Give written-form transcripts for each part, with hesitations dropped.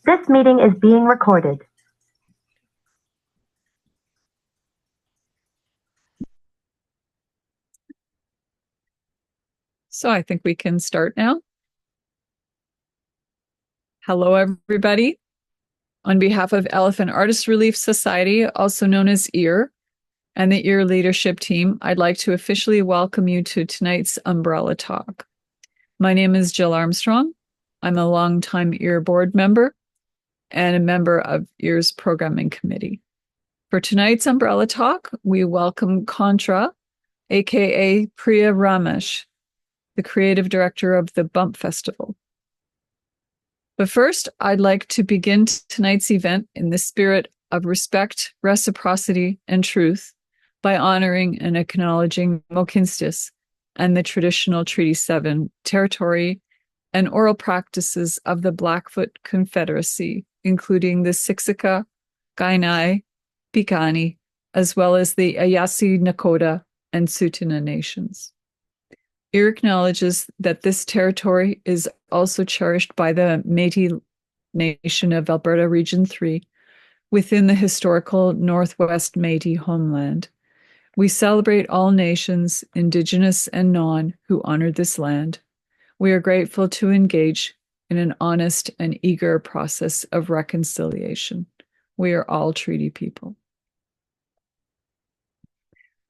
This meeting is being recorded. So I think we can start now. Hello, everybody. On behalf of Elephant Artist Relief Society, also known as EAR, and the EAR leadership team, I'd like to officially welcome you to tonight's Umbrella Talk. My name is Jill Armstrong. I'm a longtime EAR board member and a member of EAR's programming committee. For tonight's Umbrella Talk, we welcome Contra, aka Priya Ramesh, the creative director of the Bump Festival. But first, I'd like to begin tonight's event in the spirit of respect, reciprocity, and truth by honoring and acknowledging Mohkinstsis and the traditional Treaty 7 territory and oral practices of the Blackfoot Confederacy, including the Siksika, Kainai, Piikani, as well as the Ayasi, Nakota, and Tsuut'ina nations. EAR acknowledges that this territory is also cherished by the Métis Nation of Alberta Region 3 within the historical Northwest Métis homeland. We celebrate all nations, Indigenous and non, who honor this land. We are grateful to engage in an honest and eager process of reconciliation. We are all treaty people.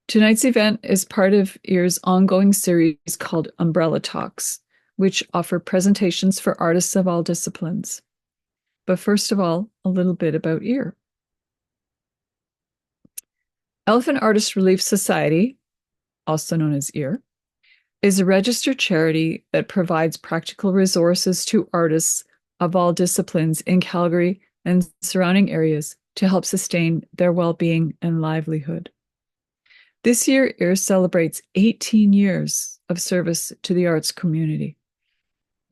Tonight's event is part of EAR's ongoing series called Umbrella Talks, which offer presentations for artists of all disciplines. But first of all, a little bit about EAR. Elephant Artist Relief Society, also known as EAR, is a registered charity that provides practical resources to artists of all disciplines in Calgary and surrounding areas to help sustain their well-being and livelihood. This year, EAR celebrates 18 years of service to the arts community.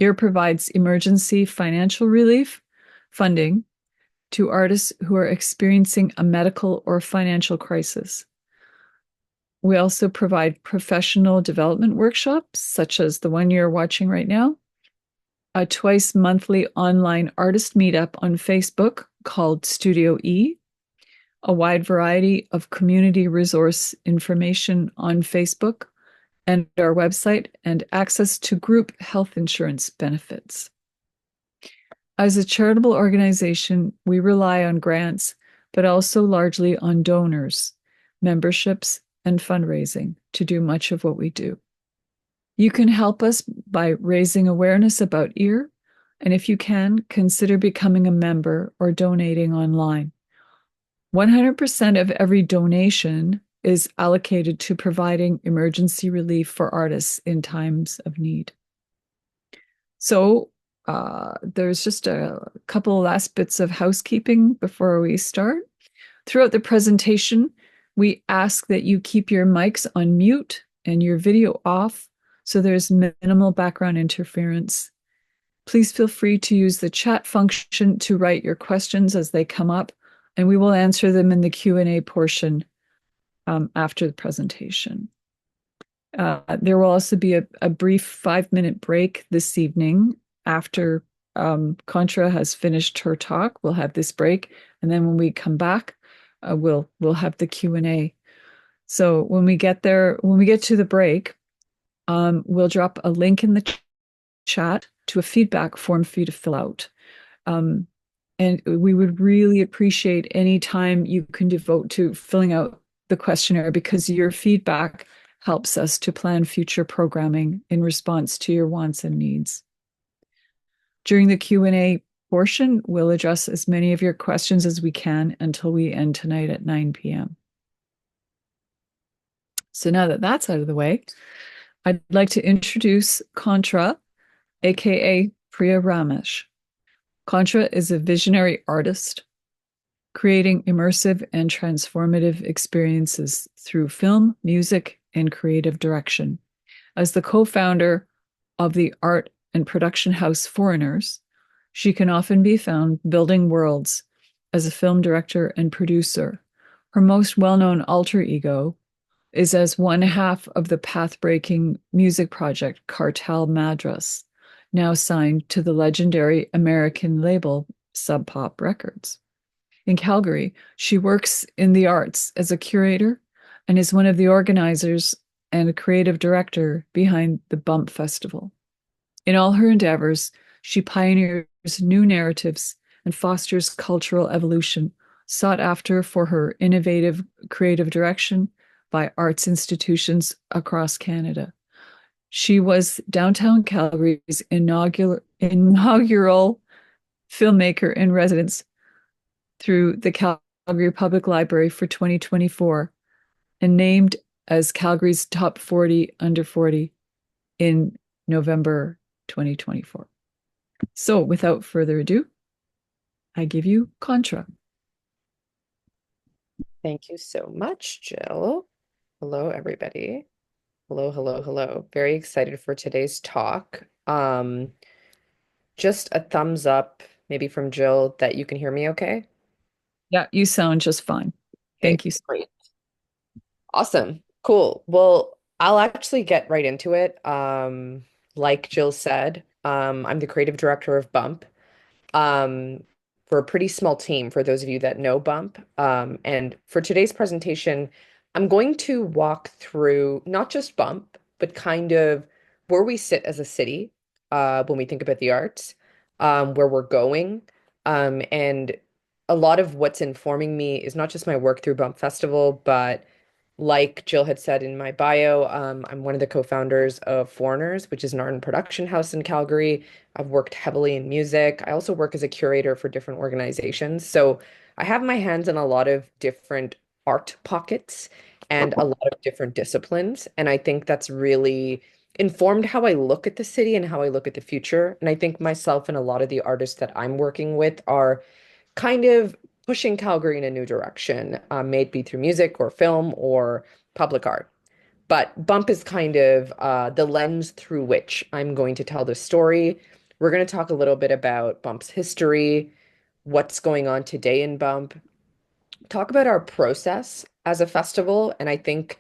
EAR provides emergency financial relief funding to artists who are experiencing a medical or financial crisis. We also provide professional development workshops, such as the one you're watching right now, a twice-monthly online artist meetup on Facebook called Studio E, a wide variety of community resource information on Facebook and our website, and access to group health insurance benefits. As a charitable organization, we rely on grants, but also largely on donors, memberships, and fundraising to do much of what we do. You can help us by raising awareness about EAR, and if you can, consider becoming a member or donating online. 100% of every donation is allocated to providing emergency relief for artists in times of need. So there's just a couple last bits of housekeeping before we start. Throughout the presentation, we ask that you keep your mics on mute and your video off so there's minimal background interference. Please feel free to use the chat function to write your questions as they come up, and we will answer them in the Q&A portion after the presentation. There will also be a brief 5-minute break this evening after Contra has finished her talk. We'll have this break, and then when we come back, we'll have the Q&A. So when we get to the break, we'll drop a link in the chat to a feedback form for you to fill out. And we would really appreciate any time you can devote to filling out the questionnaire, because your feedback helps us to plan future programming in response to your wants and needs. During the Q&A portion, we'll address as many of your questions as we can until we end tonight at 9 p.m. So now that that's out of the way, I'd like to introduce Contra, aka Priya Ramesh. Contra is a visionary artist, creating immersive and transformative experiences through film, music, and creative direction. As the co-founder of the art and production house Foreigners, she can often be found building worlds as a film director and producer. Her most well-known alter ego is as one half of the path-breaking music project Cartel Madras, now signed to the legendary American label Sub Pop Records. In Calgary, she works in the arts as a curator and is one of the organizers and a creative director behind the Bump Festival. In all her endeavors, she pioneers new narratives and fosters cultural evolution, sought after for her innovative creative direction by arts institutions across Canada. She was downtown Calgary's inaugural filmmaker in residence through the Calgary Public Library for 2024 and named as Calgary's top 40 under 40 in November 2024. So without further ado, I give you Contra. Thank you so much, Jill. Hello, everybody. Hello, hello, hello. Very excited for today's talk. Just a thumbs up, maybe from Jill, that you can hear me okay? Yeah, you sound just fine. Okay, Thank you. great. Awesome. Cool. Well, I'll actually get right into it. Like Jill said, I'm the creative director of Bump. um, for a pretty small team, for those of you that know Bump. And for today's presentation, I'm going to walk through not just Bump, but kind of where we sit as a city when we think about the arts, where we're going. And a lot of what's informing me is not just my work through Bump Festival, but like Jill had said in my bio, I'm one of the co-founders of Foreigners, which is an art and production house in Calgary. I've worked heavily in music. I also work as a curator for different organizations. So I have my hands in a lot of different art pockets and a lot of different disciplines. And I think that's really informed how I look at the city and how I look at the future. And I think myself and a lot of the artists that I'm working with are kind of pushing Calgary in a new direction, may it be through music or film or public art. But Bump is kind of the lens through which I'm going to tell this story. We're going to talk a little bit about Bump's history, what's going on today in Bump, talk about our process as a festival, and I think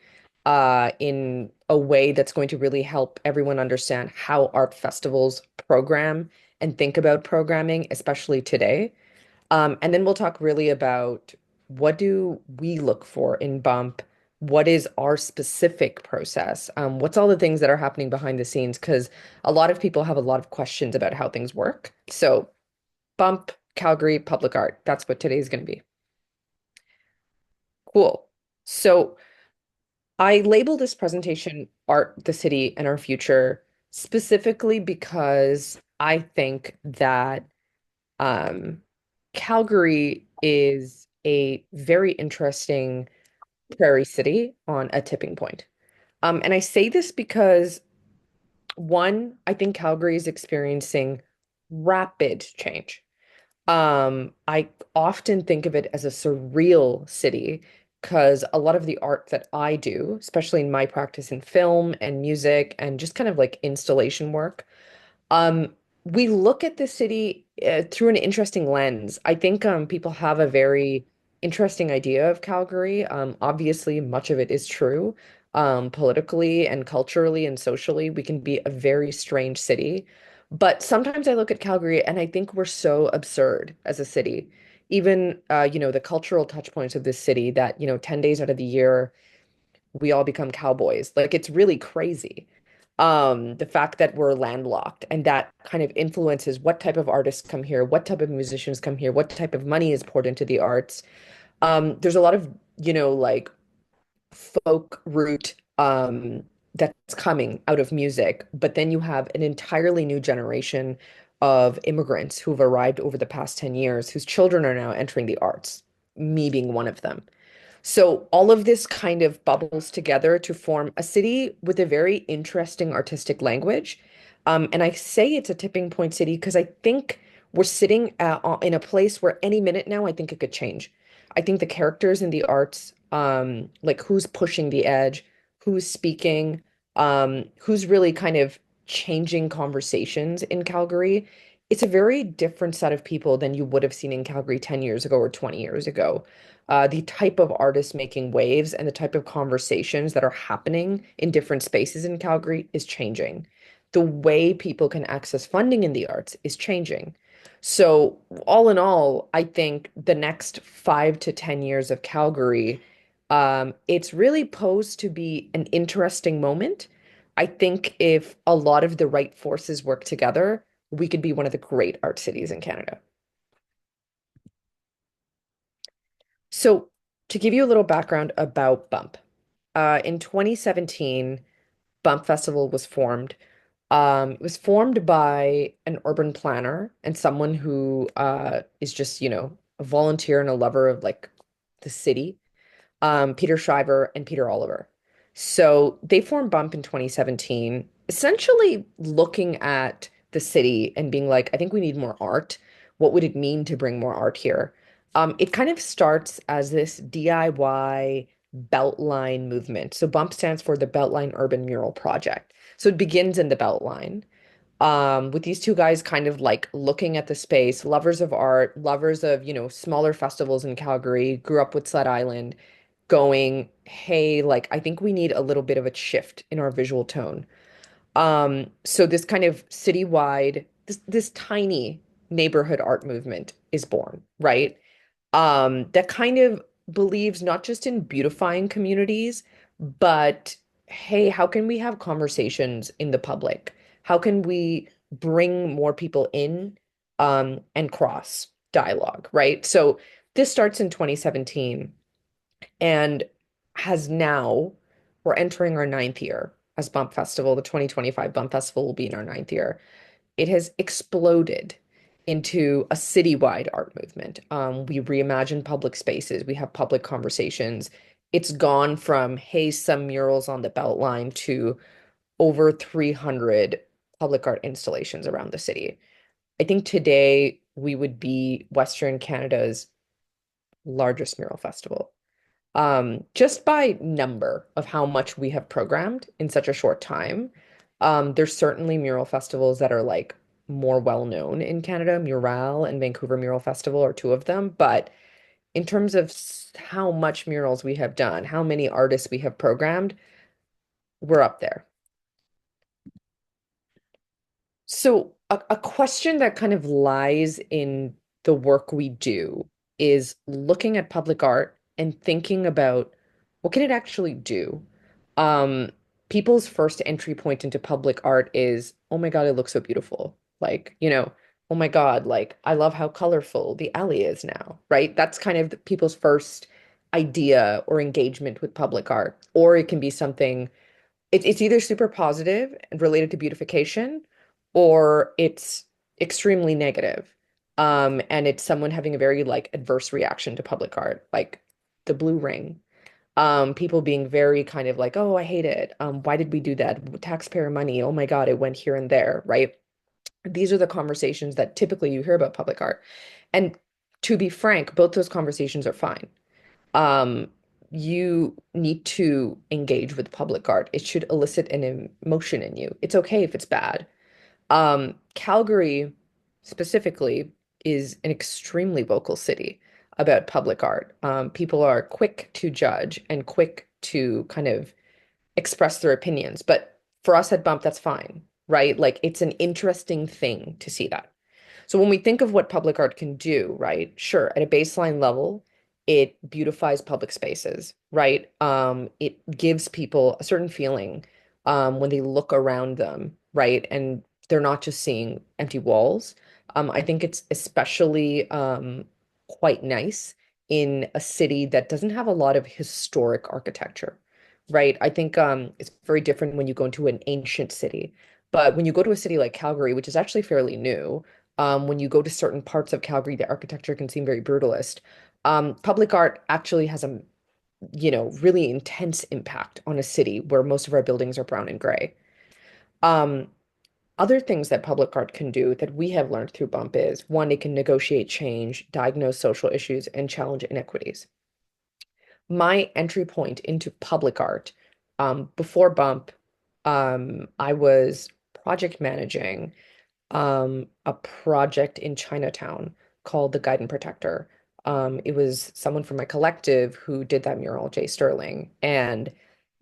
in a way that's going to really help everyone understand how art festivals program and think about programming, especially today. And then we'll talk really about what do we look for in Bump? What is our specific process? What's all the things that are happening behind the scenes? Because a lot of people have a lot of questions about how things work. So, Bump, Calgary, public art. That's what today's going to be. Cool. So, I labeled this presentation Art, the City, and Our Future specifically because I think that Um, Calgary is a very interesting prairie city on a tipping point. And I say this because, one, I think Calgary is experiencing rapid change. I often think of it as a surreal city because a lot of the art that I do, especially in my practice in film and music and just kind of like installation work, um, we look at the city through an interesting lens. I think people have a very interesting idea of Calgary. Obviously, much of it is true. Politically and culturally and socially, we can be a very strange city. But sometimes I look at Calgary and I think we're so absurd as a city. Even, the cultural touch points of this city that, 10 days out of the year, we all become cowboys. Like it's really crazy. The fact that we're landlocked and that kind of influences what type of artists come here, what type of musicians come here, what type of money is poured into the arts. There's a lot of, like folk root that's coming out of music, but then you have an entirely new generation of immigrants who've arrived over the past 10 years whose children are now entering the arts, me being one of them. So all of this kind of bubbles together to form a city with a very interesting artistic language. And I say it's a tipping point city because I think we're sitting in a place where any minute now, I think it could change. I think the characters in the arts, like who's pushing the edge, who's speaking, who's really kind of changing conversations in Calgary. It's a very different set of people than you would have seen in Calgary 10 years ago or 20 years ago. The type of artists making waves and the type of conversations that are happening in different spaces in Calgary is changing. The way people can access funding in the arts is changing. So, all in all, I think the next 5 to 10 years of Calgary, it's really posed to be an interesting moment. I think if a lot of the right forces work together, we could be one of the great art cities in Canada. So, to give you a little background about Bump, in 2017, Bump Festival was formed. It was formed by an urban planner and someone who is just, a volunteer and a lover of like the city, Peter Schreiber and Peter Oliver. So they formed Bump in 2017, essentially looking at the city and being like, I think we need more art. What would it mean to bring more art here? It kind of starts as this DIY Beltline movement. So Bump stands for the Beltline Urban Mural Project. So it begins in the Beltline, with these two guys kind of like looking at the space, lovers of art, lovers of, smaller festivals in Calgary, grew up with Sled Island, going, hey, like, I think we need a little bit of a shift in our visual tone. So this kind of citywide, this tiny neighborhood art movement is born, right? That kind of believes not just in beautifying communities, but hey, how can we have conversations in the public? How can we bring more people in, and cross dialogue, right? So this starts in 2017 and has now, we're entering our ninth year as Bump Festival. The 2025 Bump Festival will be in our ninth year. It has exploded into a citywide art movement. We reimagine public spaces, we have public conversations. It's gone from, hey, some murals on the Beltline to over 300 public art installations around the city. I think today we would be Western Canada's largest mural festival, just by number of how much we have programmed in such a short time. There's certainly mural festivals that are like more well known in Canada. Mural and Vancouver Mural Festival are two of them. But in terms of how much murals we have done, how many artists we have programmed, we're up there. So, a question that kind of lies in the work we do is looking at public art and thinking about what can it actually do? Um, People's first entry point into public art is, oh my God, it looks so beautiful. Like, oh my God, like I love how colorful the alley is now, right? That's kind of people's first idea or engagement with public art. Or it can be something, it's either super positive and related to beautification, or it's extremely negative. And it's someone having a very like adverse reaction to public art, like the Blue Ring. People being very kind of like, oh, I hate it. Why did we do that? Taxpayer money. Oh my God, it went here and there, right? These are the conversations that typically you hear about public art. And to be frank, both those conversations are fine. um, you need to engage with public art. It should elicit an emotion in you. It's okay if it's bad. Calgary specifically is an extremely vocal city about public art. People are quick to judge and quick to kind of express their opinions. But for us at Bump, that's fine, right? Like it's an interesting thing to see that. So when we think of what public art can do, right? Sure, at a baseline level, it beautifies public spaces, right? It gives people a certain feeling, when they look around them, right? And they're not just seeing empty walls. I think it's especially quite nice in a city that doesn't have a lot of historic architecture, right? I think it's very different when you go into an ancient city. But when you go to a city like Calgary, which is actually fairly new, when you go to certain parts of Calgary, the architecture can seem very brutalist. Public art actually has a, really intense impact on a city where most of our buildings are brown and gray. Um, Other things that public art can do that we have learned through Bump is one, it can negotiate change, diagnose social issues, and challenge inequities. My entry point into public art, before Bump, I was project managing a project in Chinatown called The Guide and Protector. It was someone from my collective who did that mural, Jay Sterling. And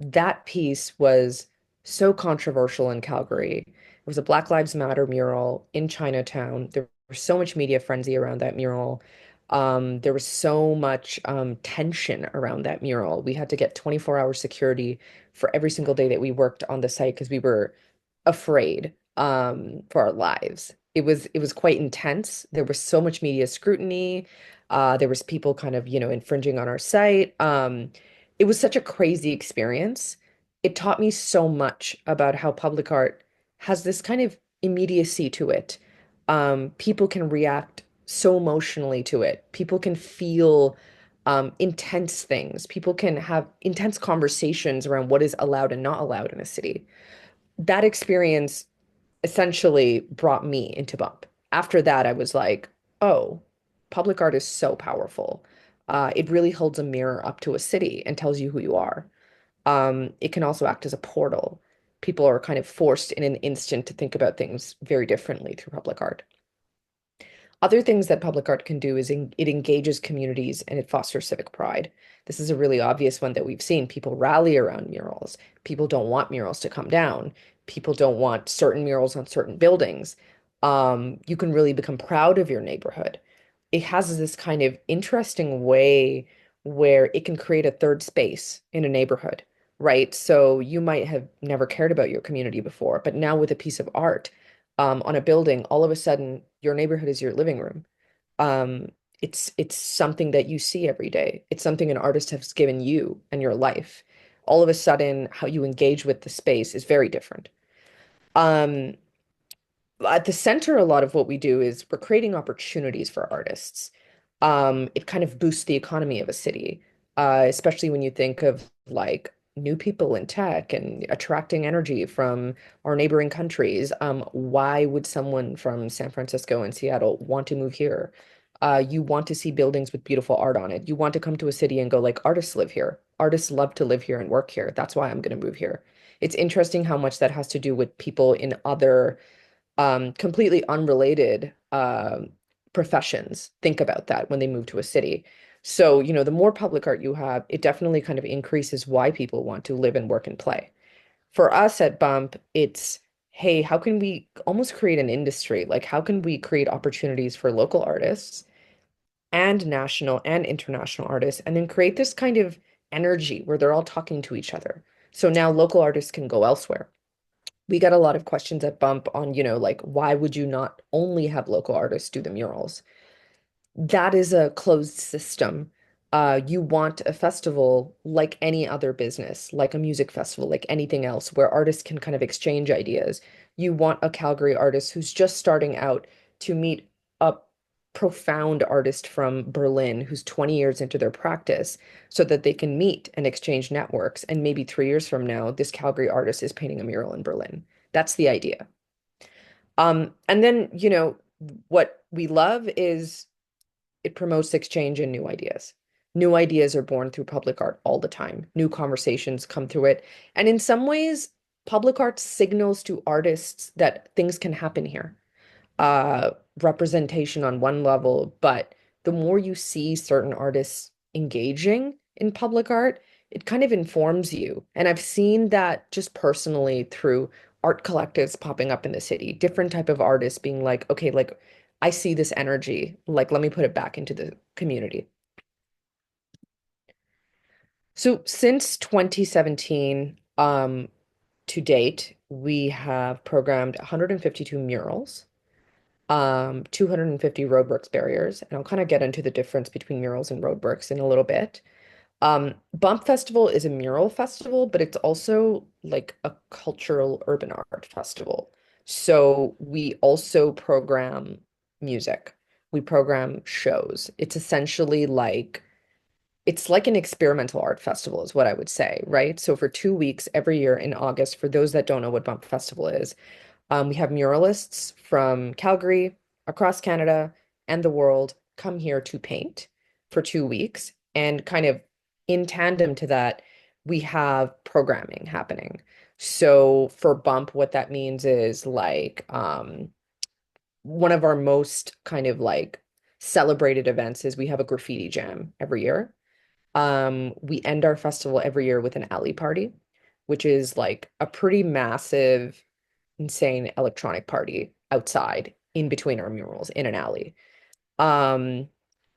that piece was so controversial in Calgary. It was a Black Lives Matter mural in Chinatown. There was so much media frenzy around that mural. There was so much tension around that mural. We had to get 24-hour security for every single day that we worked on the site because we were afraid for our lives. It was quite intense. There was so much media scrutiny. There was people kind of, infringing on our site. It was such a crazy experience. It taught me so much about how public art has this kind of immediacy to it. People can react so emotionally to it. People can feel intense things. People can have intense conversations around what is allowed and not allowed in a city. That experience essentially brought me into Bump. After that, I was like, oh, public art is so powerful. It really holds a mirror up to a city and tells you who you are. It can also act as a portal. People are kind of forced in an instant to think about things very differently through public art. Other things that public art can do is it engages communities and it fosters civic pride. This is a really obvious one that we've seen. People rally around murals. People don't want murals to come down. People don't want certain murals on certain buildings. You can really become proud of your neighborhood. It has this kind of interesting way where it can create a third space in a neighborhood, right? So you might have never cared about your community before, but now with a piece of art, on a building, all of a sudden your neighborhood is your living room. Um, it's something that you see every day. It's something an artist has given you and your life. All of a sudden, how you engage with the space is very different. Um, at the center, a lot of what we do is we're creating opportunities for artists. It kind of boosts the economy of a city, especially when you think of like new people in tech and attracting energy from our neighboring countries. Why would someone from San Francisco and Seattle want to move here? You want to see buildings with beautiful art on it. You want to come to a city and go like, artists live here. Artists love to live here and work here. That's why I'm going to move here. It's interesting how much that has to do with people in other completely unrelated professions think about that when they move to a city. So, the more public art you have, it definitely kind of increases why people want to live and work and play. For us at Bump, it's, hey, how can we almost create an industry? Like, how can we create opportunities for local artists and national and international artists, and then create this kind of energy where they're all talking to each other? So now local artists can go elsewhere. We got a lot of questions at Bump on, like, why would you not only have local artists do the murals? That is a closed system. You want a festival like any other business, like a music festival, like anything else, where artists can kind of exchange ideas. You want a Calgary artist who's just starting out to meet a profound artist from Berlin who's 20 years into their practice so that they can meet and exchange networks. And maybe 3 years from now, this Calgary artist is painting a mural in Berlin. That's the idea. And then, what we love is it promotes exchange and new ideas. New ideas are born through public art all the time. New conversations come through it. And in some ways, public art signals to artists that things can happen here. uh, Representation on one level, but the more you see certain artists engaging in public art, it kind of informs you. And I've seen that just personally through art collectives popping up in the city, different type of artists being like, okay, like I see this energy, like let me put it back into the community. So since 2017, to date, we have programmed 152 murals, 250 roadworks barriers, and I'll kind of get into the difference between murals and roadworks in a little bit. Bump Festival is a mural festival, but it's also like a cultural urban art festival. So we also program music. We program shows. It's like an experimental art festival is what I would say, right? So for 2 weeks every year in August, for those that don't know what Bump Festival is, we have muralists from Calgary, across Canada, and the world come here to paint for 2 weeks. And kind of in tandem to that, we have programming happening. So for Bump, what that means is like one of our most kind of like celebrated events is we have a graffiti jam every year. We end our festival every year with an alley party, which is like a pretty massive insane electronic party outside. in between our murals in an alley. Um,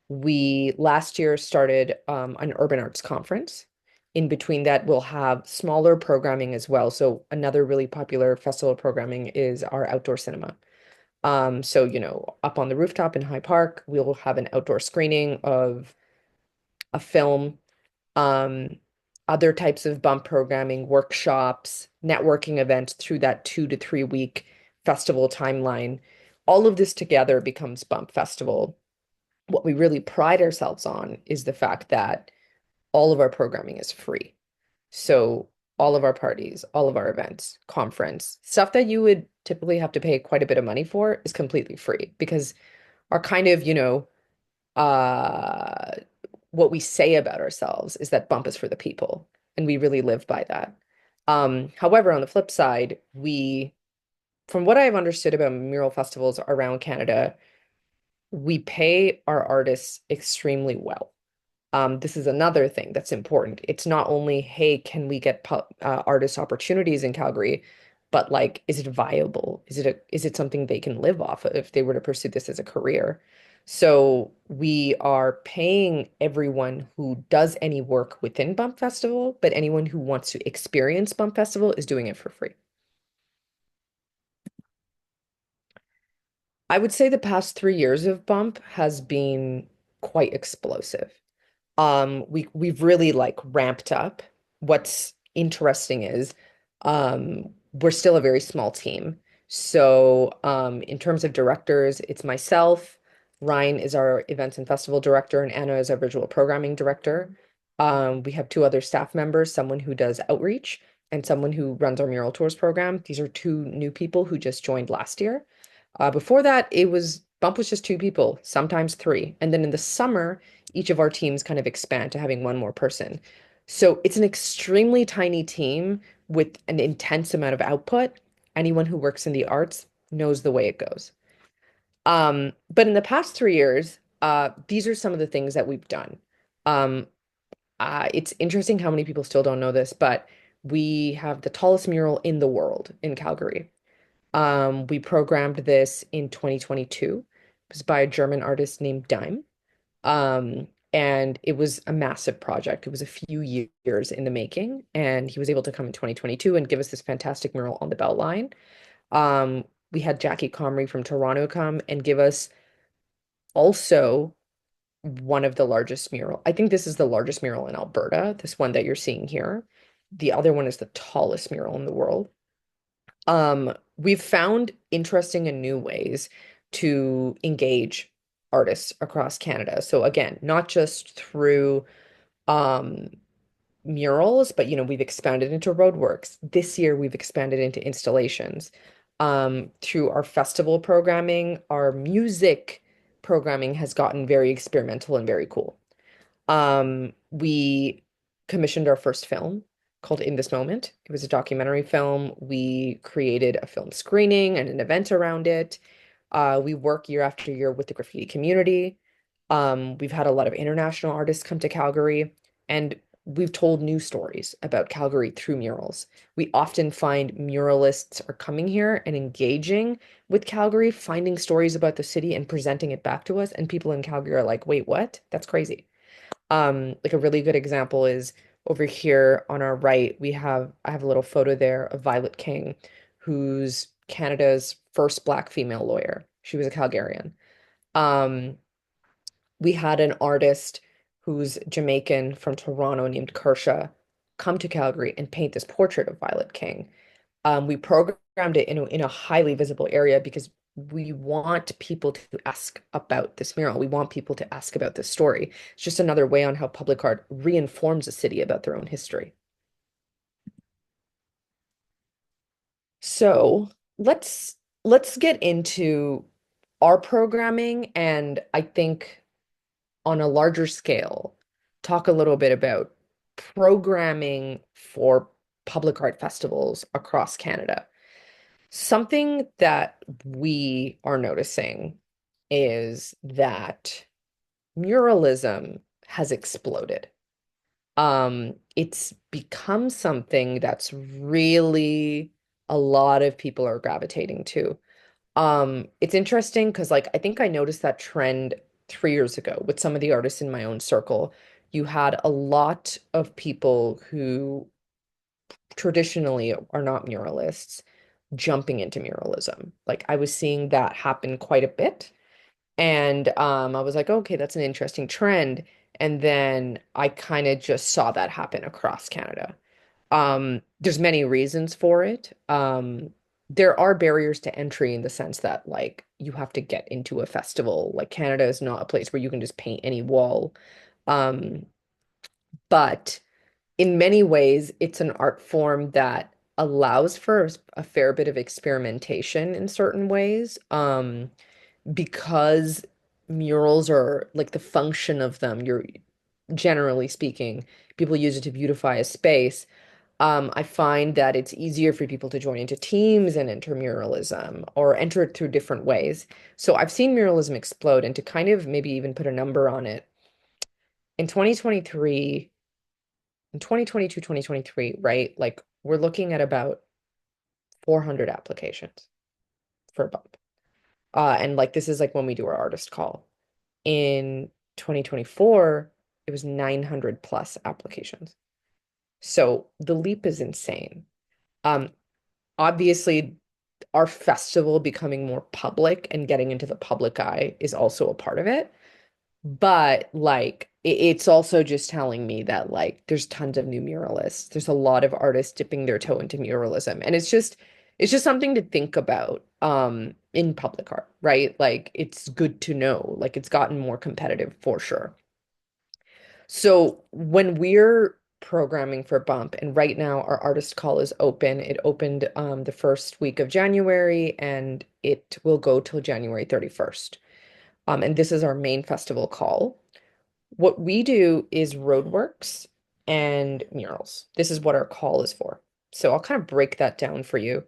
we last year started an urban arts conference. In between that, we'll have smaller programming as well. So another really popular festival programming is our outdoor cinema. So, up on the rooftop in High Park, we'll have an outdoor screening of a film, um, other types of bump programming, workshops, networking events through that 2 to 3 week festival timeline. All of this together becomes Bump Festival. What we really pride ourselves on is the fact that all of our programming is free. So all of our parties, all of our events, conference, stuff that you would typically have to pay quite a bit of money for is completely free because our kind of, uh, what we say about ourselves is that Bump is for the people, and we really live by that. However, on the flip side, from what I've understood about mural festivals around Canada, we pay our artists extremely well. This is another thing that's important. It's not only, hey, can we get artist opportunities in Calgary, but like, is it viable? Is it something they can live off of if they were to pursue this as a career? So we are paying everyone who does any work within Bump Festival, but anyone who wants to experience Bump Festival is doing it for free. I would say the past 3 years of Bump has been quite explosive. We've really like ramped up. What's interesting is we're still a very small team. So in terms of directors, it's myself, Ryan is our events and festival director, and Anna is our visual programming director. We have two other staff members, someone who does outreach and someone who runs our mural tours program. These are two new people who just joined last year. Before that, Bump was just two people, sometimes three. And then in the summer, each of our teams kind of expand to having one more person. So it's an extremely tiny team with an intense amount of output. Anyone who works in the arts knows the way it goes. But in the past 3 years, these are some of the things that we've done. Um, it's interesting how many people still don't know this, but we have the tallest mural in the world in Calgary. We programmed this in 2022. It was by a German artist named Dime. And it was a massive project. It was a few years in the making, and he was able to come in 2022 and give us this fantastic mural on the Beltline. We had Jackie Comrie from Toronto come and give us also one of the largest mural. I think this is the largest mural in Alberta, this one that you're seeing here. The other one is the tallest mural in the world. We've found interesting and new ways to engage artists across Canada. So again, not just through um murals, but we've expanded into roadworks. This year we've expanded into installations. Through our festival programming, our music programming has gotten very experimental and very cool. We commissioned our first film called In This Moment. It was a documentary film. We created a film screening and an event around it. We work year after year with the graffiti community. We've had a lot of international artists come to Calgary, and we've told new stories about Calgary through murals. We often find muralists are coming here and engaging with Calgary, finding stories about the city and presenting it back to us, and people in Calgary are like, wait, what? That's crazy. Like a really good example is over here on our right, I have a little photo there of Violet King, who's Canada's first Black female lawyer. She was a Calgarian. Um, we had an artist who's Jamaican from Toronto named Kersha come to Calgary and paint this portrait of Violet King. We programmed it in a highly visible area because we want people to ask about this mural. We want people to ask about this story. It's just another way on how public art reinforms a city about their own history. So let's get into our programming, and I think on a larger scale, talk a little bit about programming for public art festivals across Canada. Something that we are noticing is that muralism has exploded. It's become something that's really a lot of people are gravitating to. It's interesting because like I think I noticed that trend 3 years ago with some of the artists in my own circle. You had a lot of people who traditionally are not muralists jumping into muralism. Like I was seeing that happen quite a bit. And I was like, okay, that's an interesting trend. And then I kind of just saw that happen across Canada. There's many reasons for it. There are barriers to entry in the sense that like you have to get into a festival. Like Canada is not a place where you can just paint any wall. Um, but in many ways, it's an art form that allows for a fair bit of experimentation in certain ways. Because murals are like the function of them, you're generally speaking, people use it to beautify a space. I find that it's easier for people to join into teams and enter muralism or enter it through different ways. So I've seen muralism explode, and to kind of maybe even put a number on it, in 2023, in 2022, 2023, right? Like we're looking at about 400 applications for a bump. And like this is like when we do our artist call. In 2024, it was 900 plus applications. So the leap is insane. Um, Obviously, our festival becoming more public and getting into the public eye is also a part of it. But like it's also just telling me that like there's tons of new muralists. There's a lot of artists dipping their toe into muralism. And it's just something to think about in public art, right? Like it's good to know. Like it's gotten more competitive for sure. So when we're programming for Bump, and right now our artist call is open. It opened the first week of January and it will go till January 31st. And this is our main festival call. What we do is roadworks and murals. This is what our call is for. So I'll kind of break that down for you.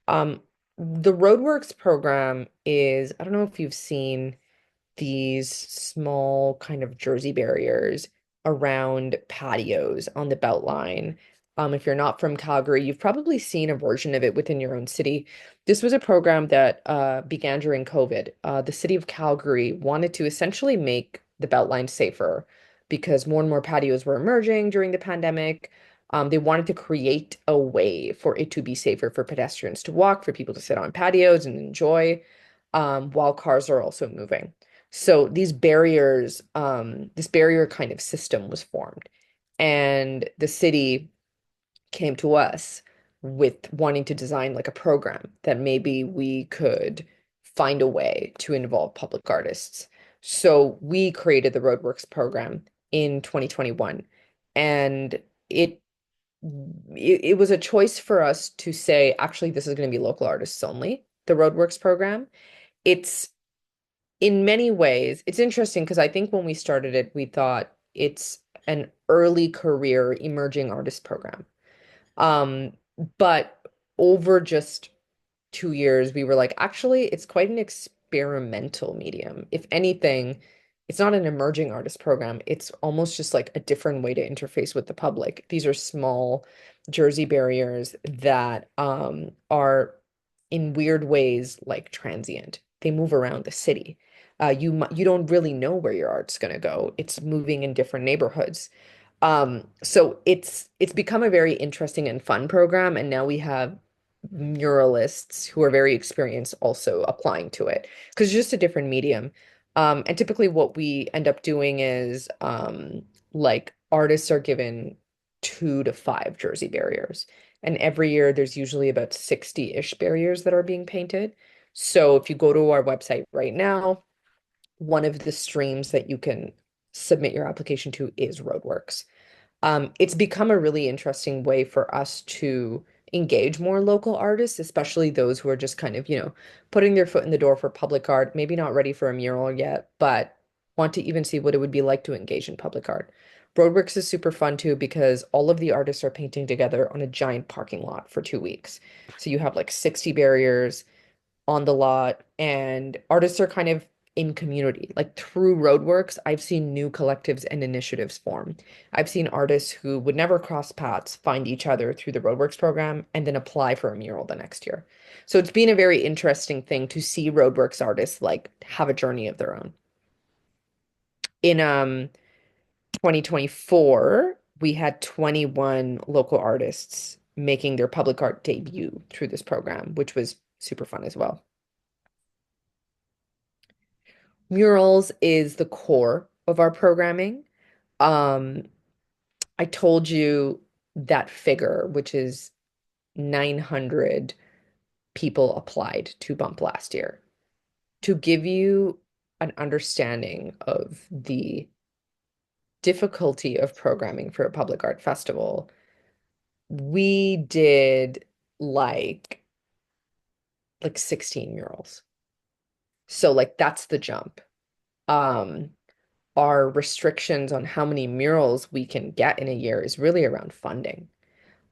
Um, the roadworks program is, I don't know if you've seen these small kind of jersey barriers around patios on the Beltline. If you're not from Calgary, you've probably seen a version of it within your own city. This was a program that began during COVID. The city of Calgary wanted to essentially make the Beltline safer because more and more patios were emerging during the pandemic. They wanted to create a way for it to be safer for pedestrians to walk, for people to sit on patios and enjoy, while cars are also moving. So this barrier kind of system was formed. And the city came to us with wanting to design like a program that maybe we could find a way to involve public artists. So we created the Roadworks program in 2021. And it it was a choice for us to say, actually, this is going to be local artists only, the Roadworks program. It's in many ways, it's interesting because I think when we started it, we thought it's an early career emerging artist program. Um, but over just 2 years, we were like, actually, it's quite an experimental medium. If anything, it's not an emerging artist program. It's almost just like a different way to interface with the public. These are small Jersey barriers that are in weird ways like transient. They move around the city. You don't really know where your art's going to go. It's moving in different neighborhoods. So it's become a very interesting and fun program, and now we have muralists who are very experienced also applying to it because it's just a different medium. And typically what we end up doing is like artists are given 2 to 5 jersey barriers. And every year there's usually about 60-ish barriers that are being painted. So if you go to our website right now, one of the streams that you can submit your application to is Roadworks. It's become a really interesting way for us to engage more local artists, especially those who are just kind of, putting their foot in the door for public art, maybe not ready for a mural yet, but want to even see what it would be like to engage in public art. Roadworks is super fun too because all of the artists are painting together on a giant parking lot for 2 weeks. So you have like 60 barriers on the lot, and artists are kind of in community. Like through roadworks, I've seen new collectives and initiatives form. I've seen artists who would never cross paths find each other through the roadworks program and then apply for a mural the next year. So it's been a very interesting thing to see roadworks artists like have a journey of their own. In 2024, we had 21 local artists making their public art debut through this program, which was super fun as well. Murals is the core of our programming. Um, I told you that figure, which is 900 people applied to Bump last year. To give you an understanding of the difficulty of programming for a public art festival, we did like 16 murals. So like that's the jump. Um, our restrictions on how many murals we can get in a year is really around funding.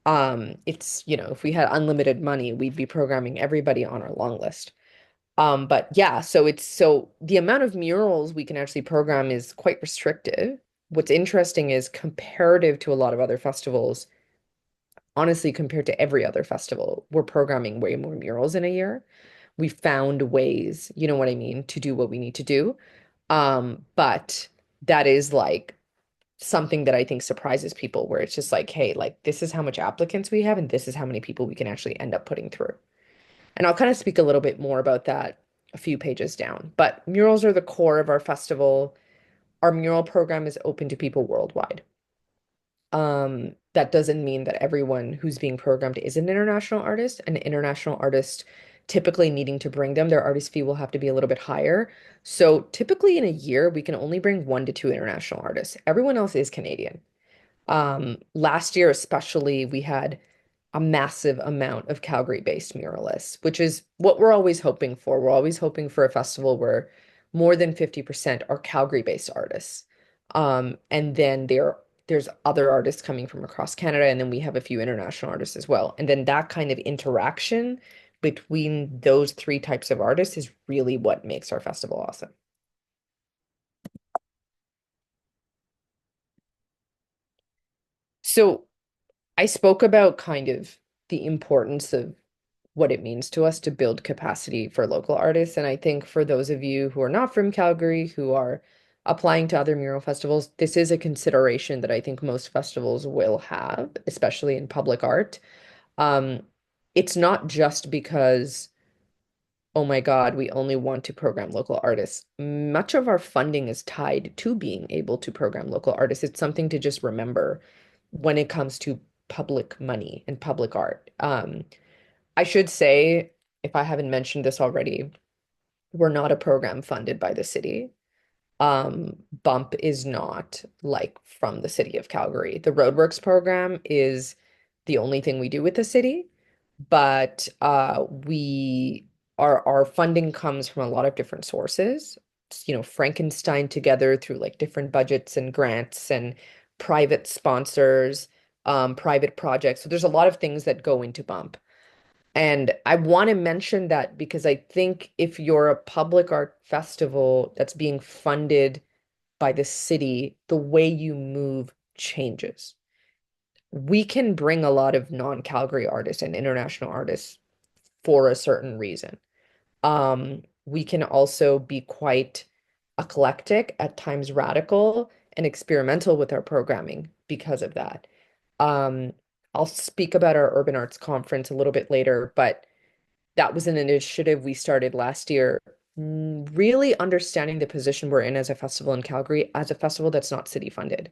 It's, if we had unlimited money, we'd be programming everybody on our long list. But yeah, so the amount of murals we can actually program is quite restrictive. What's interesting is comparative to a lot of other festivals, honestly, compared to every other festival, we're programming way more murals in a year. We found ways, you know what I mean, to do what we need to do. But that is like something that I think surprises people, where it's just like, hey, like this is how much applicants we have, and this is how many people we can actually end up putting through. And I'll kind of speak a little bit more about that a few pages down. But murals are the core of our festival. Our mural program is open to people worldwide. That doesn't mean that everyone who's being programmed is an international artist. An international artist typically needing to bring them, their artist fee will have to be a little bit higher. So typically in a year, we can only bring 1 to 2 international artists. Everyone else is Canadian. Last year, especially, we had a massive amount of Calgary-based muralists, which is what we're always hoping for. We're always hoping for a festival where more than 50% are Calgary-based artists. And then there's other artists coming from across Canada, and then we have a few international artists as well. And then that kind of interaction between those three types of artists is really what makes our festival awesome. So I spoke about kind of the importance of what it means to us to build capacity for local artists. And I think for those of you who are not from Calgary, who are applying to other mural festivals, this is a consideration that I think most festivals will have, especially in public art. Um, it's not just because, oh my God, we only want to program local artists. Much of our funding is tied to being able to program local artists. It's something to just remember when it comes to public money and public art. I should say, if I haven't mentioned this already, we're not a program funded by the city. Bump is not like from the city of Calgary. The Roadworks program is the only thing we do with the city, but we our funding comes from a lot of different sources. It's, Frankenstein together through like different budgets and grants and private sponsors, private projects. So there's a lot of things that go into Bump. And I want to mention that because I think if you're a public art festival that's being funded by the city, the way you move changes. We can bring a lot of non-Calgary artists and international artists for a certain reason. We can also be quite eclectic, at times radical and experimental with our programming because of that. Um, I'll speak about our urban arts conference a little bit later, but that was an initiative we started last year, really understanding the position we're in as a festival in Calgary, as a festival that's not city funded.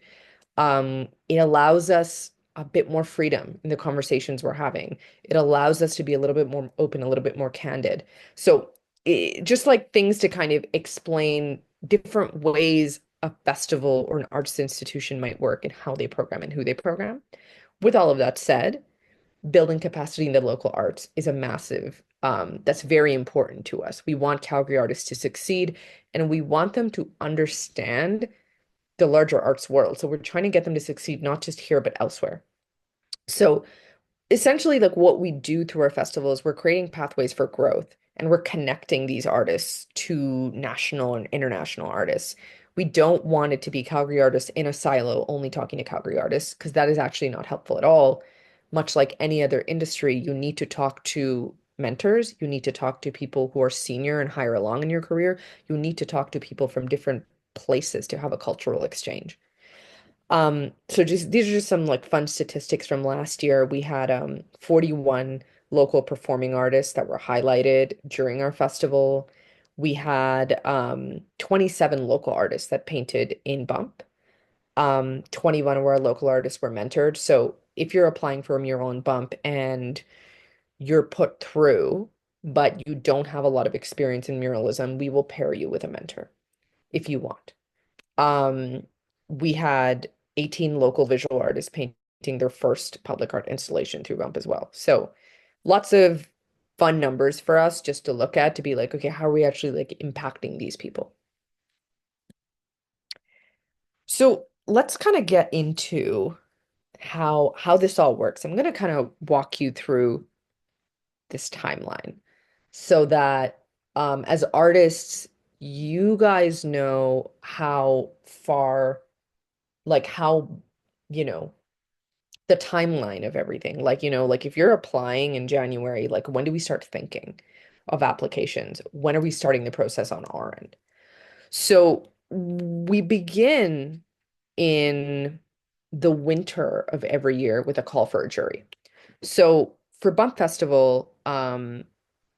It allows us a bit more freedom in the conversations we're having. It allows us to be a little bit more open, a little bit more candid. So just like things to kind of explain different ways a festival or an arts institution might work and how they program and who they program. With all of that said, building capacity in the local arts is a massive, that's very important to us. We want Calgary artists to succeed and we want them to understand the larger arts world. So we're trying to get them to succeed not just here, but elsewhere. So essentially, like what we do through our festivals, we're creating pathways for growth and we're connecting these artists to national and international artists. We don't want it to be Calgary artists in a silo only talking to Calgary artists, because that is actually not helpful at all. Much like any other industry, you need to talk to mentors, you need to talk to people who are senior and higher along in your career, you need to talk to people from different places to have a cultural exchange. So just these are just some like fun statistics from last year. We had 41 local performing artists that were highlighted during our festival. We had 27 local artists that painted in Bump. 21 of our local artists were mentored. So if you're applying for a mural in Bump and you're put through, but you don't have a lot of experience in muralism, we will pair you with a mentor if you want. Um, we had 18 local visual artists painting their first public art installation through Bump as well. So lots of fun numbers for us just to look at to be like, okay, how are we actually like impacting these people? So let's kind of get into how this all works. I'm going to kind of walk you through this timeline so that as artists, you guys know how far, like how, you know, the timeline of everything. Like, like if you're applying in January, like when do we start thinking of applications? When are we starting the process on our end? So we begin in the winter of every year with a call for a jury. So for Bump Festival,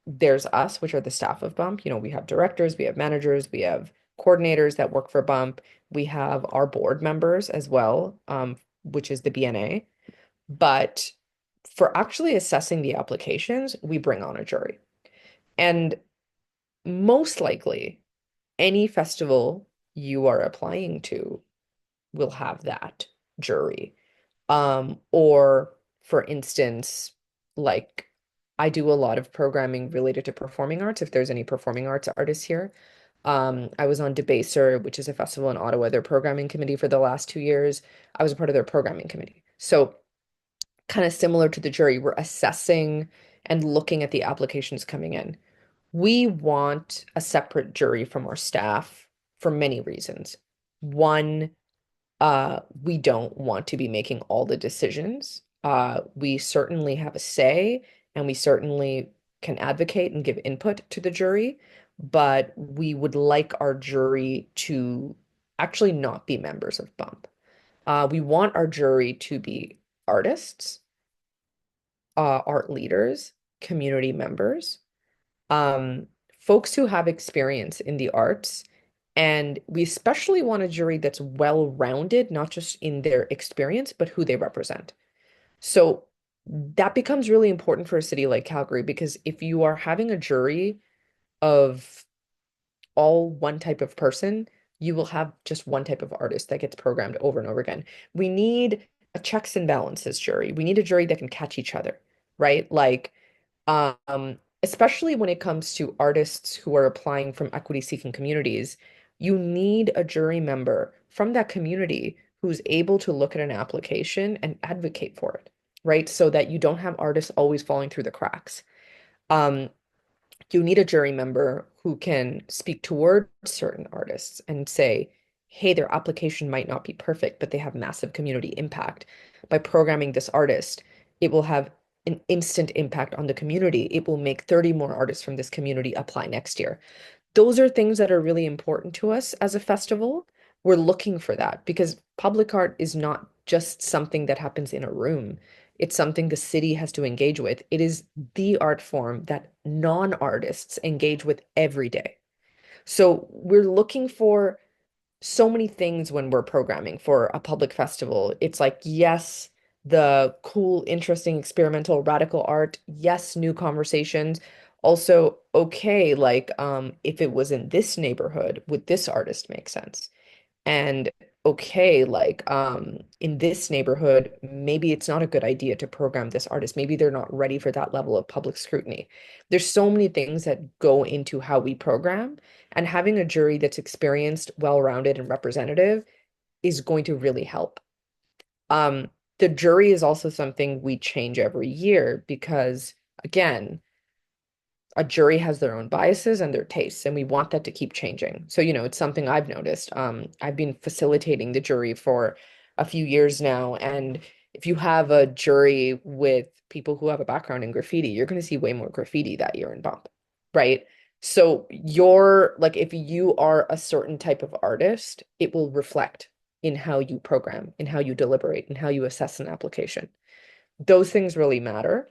there's us, which are the staff of Bump. We have directors, we have managers, we have coordinators that work for Bump. We have our board members as well, which is the BNA. But for actually assessing the applications, we bring on a jury. And most likely, any festival you are applying to will have that jury. Or for instance, like I do a lot of programming related to performing arts, if there's any performing arts artists here. I was on Debaser, which is a festival in Ottawa, their programming committee for the last 2 years. I was a part of their programming committee. So kind of similar to the jury, we're assessing and looking at the applications coming in. We want a separate jury from our staff for many reasons. One, we don't want to be making all the decisions. We certainly have a say and we certainly can advocate and give input to the jury, but we would like our jury to actually not be members of Bump. We want our jury to be artists, art leaders, community members, um, folks who have experience in the arts. And we especially want a jury that's well-rounded, not just in their experience, but who they represent. So that becomes really important for a city like Calgary, because if you are having a jury of all one type of person, you will have just one type of artist that gets programmed over and over again. We need a checks and balances jury. We need a jury that can catch each other, right? Like, especially when it comes to artists who are applying from equity-seeking communities, you need a jury member from that community who's able to look at an application and advocate for it, right? So that you don't have artists always falling through the cracks. Um, you need a jury member who can speak toward certain artists and say, hey, their application might not be perfect, but they have massive community impact. By programming this artist, it will have an instant impact on the community. It will make 30 more artists from this community apply next year. Those are things that are really important to us as a festival. We're looking for that because public art is not just something that happens in a room. It's something the city has to engage with. It is the art form that non-artists engage with every day. So we're looking for so many things when we're programming for a public festival. It's like, yes, the cool, interesting, experimental, radical art. Yes, new conversations. Also, okay, like if it was in this neighborhood, would this artist make sense? And okay, like in this neighborhood, maybe it's not a good idea to program this artist. Maybe they're not ready for that level of public scrutiny. There's so many things that go into how we program, and having a jury that's experienced, well-rounded, and representative is going to really help. Um, the jury is also something we change every year because, again, a jury has their own biases and their tastes, and we want that to keep changing. So, it's something I've noticed. I've been facilitating the jury for a few years now, and if you have a jury with people who have a background in graffiti, you're going to see way more graffiti that year in bump, right? So you're like, if you are a certain type of artist, it will reflect in how you program, in how you deliberate, in how you assess an application. Those things really matter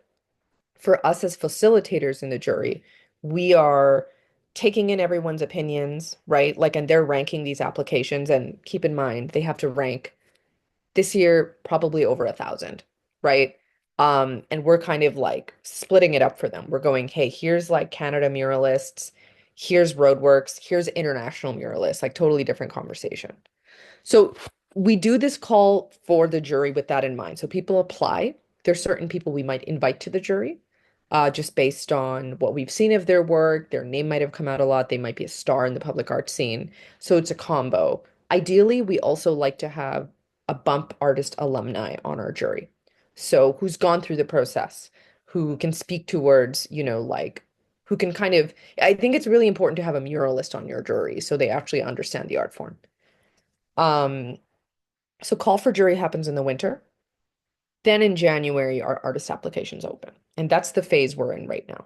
for us as facilitators in the jury. We are taking in everyone's opinions, right? Like, and they're ranking these applications. And keep in mind, they have to rank this year probably over 1,000, right? And we're kind of like splitting it up for them. We're going, hey, here's like Canada muralists, here's roadworks, here's international muralists, like totally different conversation. So we do this call for the jury with that in mind. So people apply. There's certain people we might invite to the jury, just based on what we've seen of their work. Their name might have come out a lot. They might be a star in the public art scene. So it's a combo. Ideally, we also like to have a bump artist alumni on our jury. So who's gone through the process, who can speak to words, like who can kind of, I think it's really important to have a muralist on your jury so they actually understand the art form. Um, so call for jury happens in the winter. Then in January, our artist applications open. And that's the phase we're in right now.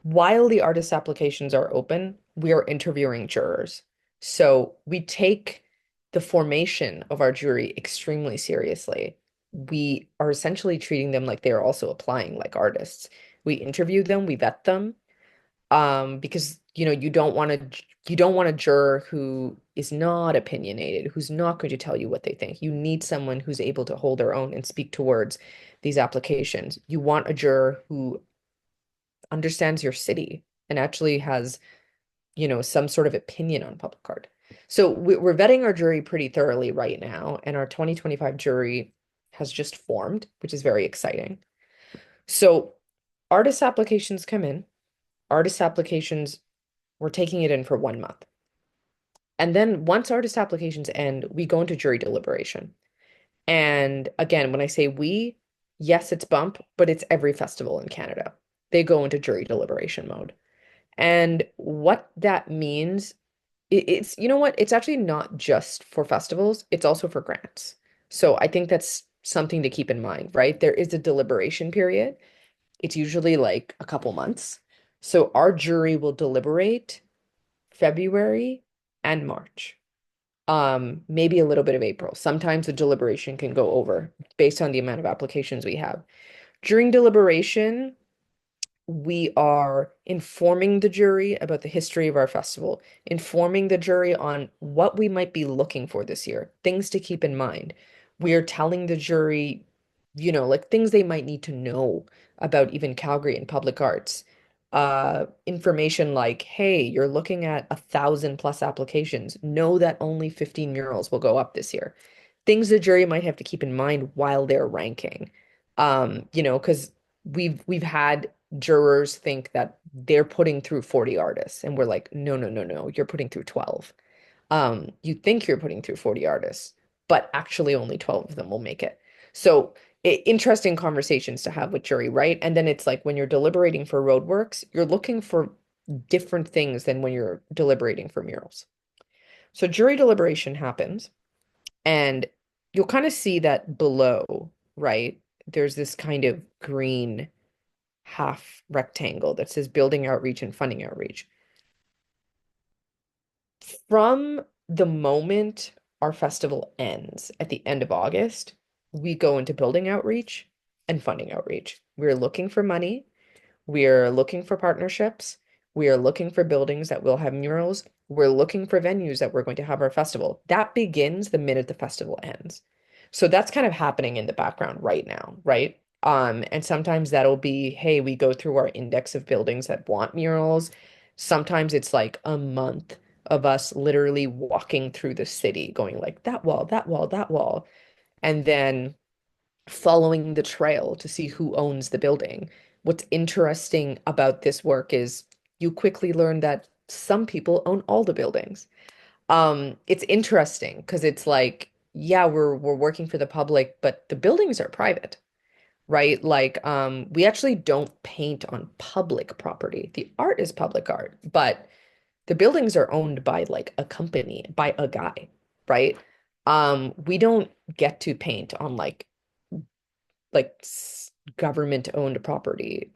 While the artist applications are open, we are interviewing jurors. So we take the formation of our jury extremely seriously. We are essentially treating them like they are also applying like artists. We interview them, we vet them, because you don't want a juror who is not opinionated, who's not going to tell you what they think. You need someone who's able to hold their own and speak towards these applications. You want a juror who understands your city and actually has, some sort of opinion on public art. So we're vetting our jury pretty thoroughly right now, and our 2025 jury has just formed, which is very exciting. So artist applications come in. Artist applications, we're taking it in for 1 month. And then once artist applications end, we go into jury deliberation. And again, when I say we, yes, it's bump, but it's every festival in Canada. They go into jury deliberation mode. And what that means, it's, you know what? It's actually not just for festivals, it's also for grants. So I think that's something to keep in mind, right? There is a deliberation period. It's usually like a couple months. So our jury will deliberate February and March. Maybe a little bit of April. Sometimes the deliberation can go over based on the amount of applications we have. During deliberation, we are informing the jury about the history of our festival, informing the jury on what we might be looking for this year, things to keep in mind. We are telling the jury, like things they might need to know about even Calgary and public arts. Information like, hey, you're looking at 1,000+ applications. Know that only 15 murals will go up this year. Things the jury might have to keep in mind while they're ranking. Because we've had jurors think that they're putting through 40 artists, and we're like, no, no, no, no, you're putting through 12. You think you're putting through 40 artists, but actually only 12 of them will make it. So interesting conversations to have with jury, right? And then it's like when you're deliberating for roadworks, you're looking for different things than when you're deliberating for murals. So jury deliberation happens, and you'll kind of see that below, right? There's this kind of green half rectangle that says building outreach and funding outreach. From the moment our festival ends at the end of August, we go into building outreach and funding outreach. We're looking for money. We're looking for partnerships. We are looking for buildings that will have murals. We're looking for venues that we're going to have our festival. That begins the minute the festival ends. So that's kind of happening in the background right now, right? And sometimes that'll be, hey, we go through our index of buildings that want murals. Sometimes it's like a month of us literally walking through the city, going like that wall, that wall, that wall, and then following the trail to see who owns the building. What's interesting about this work is you quickly learn that some people own all the buildings. It's interesting because it's like, yeah, we're working for the public, but the buildings are private, right? Like, we actually don't paint on public property. The art is public art, but the buildings are owned by like a company, by a guy, right? We don't get to paint on like government owned property.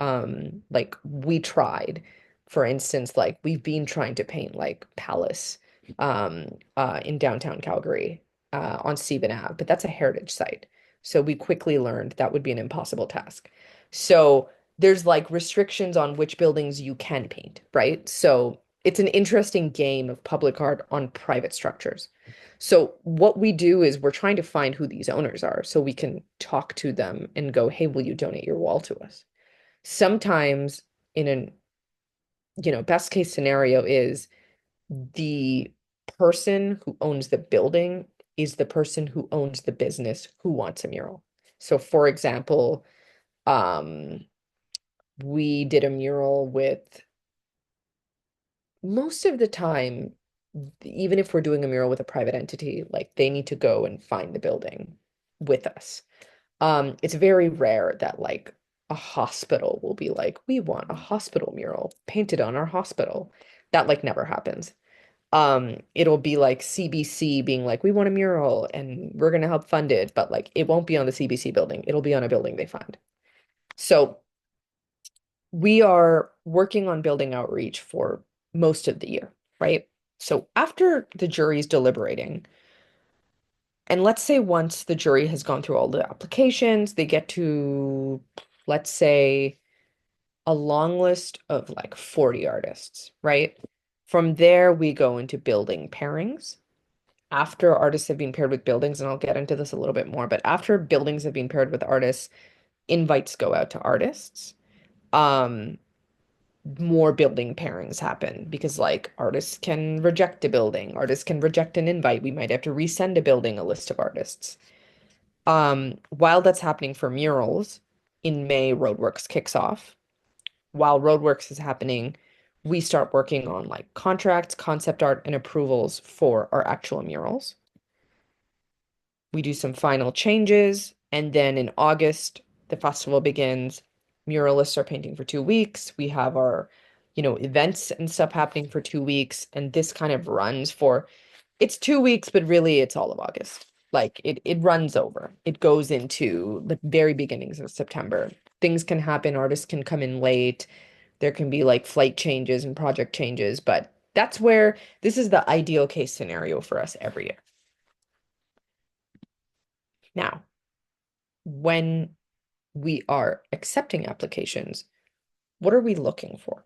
Like we tried, for instance, like we've been trying to paint like Palace in downtown Calgary on Stephen Ave, but that's a heritage site. So we quickly learned that would be an impossible task. So there's like restrictions on which buildings you can paint, right? So it's an interesting game of public art on private structures. So what we do is we're trying to find who these owners are so we can talk to them and go, hey, will you donate your wall to us? Sometimes in an, best case scenario is the person who owns the building is the person who owns the business who wants a mural. So for example, um, we did a mural with most of the time, even if we're doing a mural with a private entity, like they need to go and find the building with us. It's very rare that like a hospital will be like, we want a hospital mural painted on our hospital. That like never happens. It'll be like CBC being like, we want a mural and we're gonna help fund it, but like it won't be on the CBC building. It'll be on a building they find. So we are working on building outreach for most of the year, right? So after the jury's deliberating, and let's say once the jury has gone through all the applications, they get to, let's say, a long list of like 40 artists, right? From there, we go into building pairings. After artists have been paired with buildings, and I'll get into this a little bit more, but after buildings have been paired with artists, invites go out to artists. Um, More building pairings happen because like artists can reject a building, artists can reject an invite. We might have to resend a building a list of artists. While that's happening for murals, in May, Roadworks kicks off. While Roadworks is happening, we start working on like contracts, concept art, and approvals for our actual murals. We do some final changes, and then in August, the festival begins. Muralists are painting for 2 weeks. We have our, events and stuff happening for 2 weeks, and this kind of runs for, it's 2 weeks, but really it's all of August. Like it runs over. It goes into the very beginnings of September. Things can happen, artists can come in late. There can be like flight changes and project changes, but that's where this is the ideal case scenario for us every year. Now, when we are accepting applications, what are we looking for?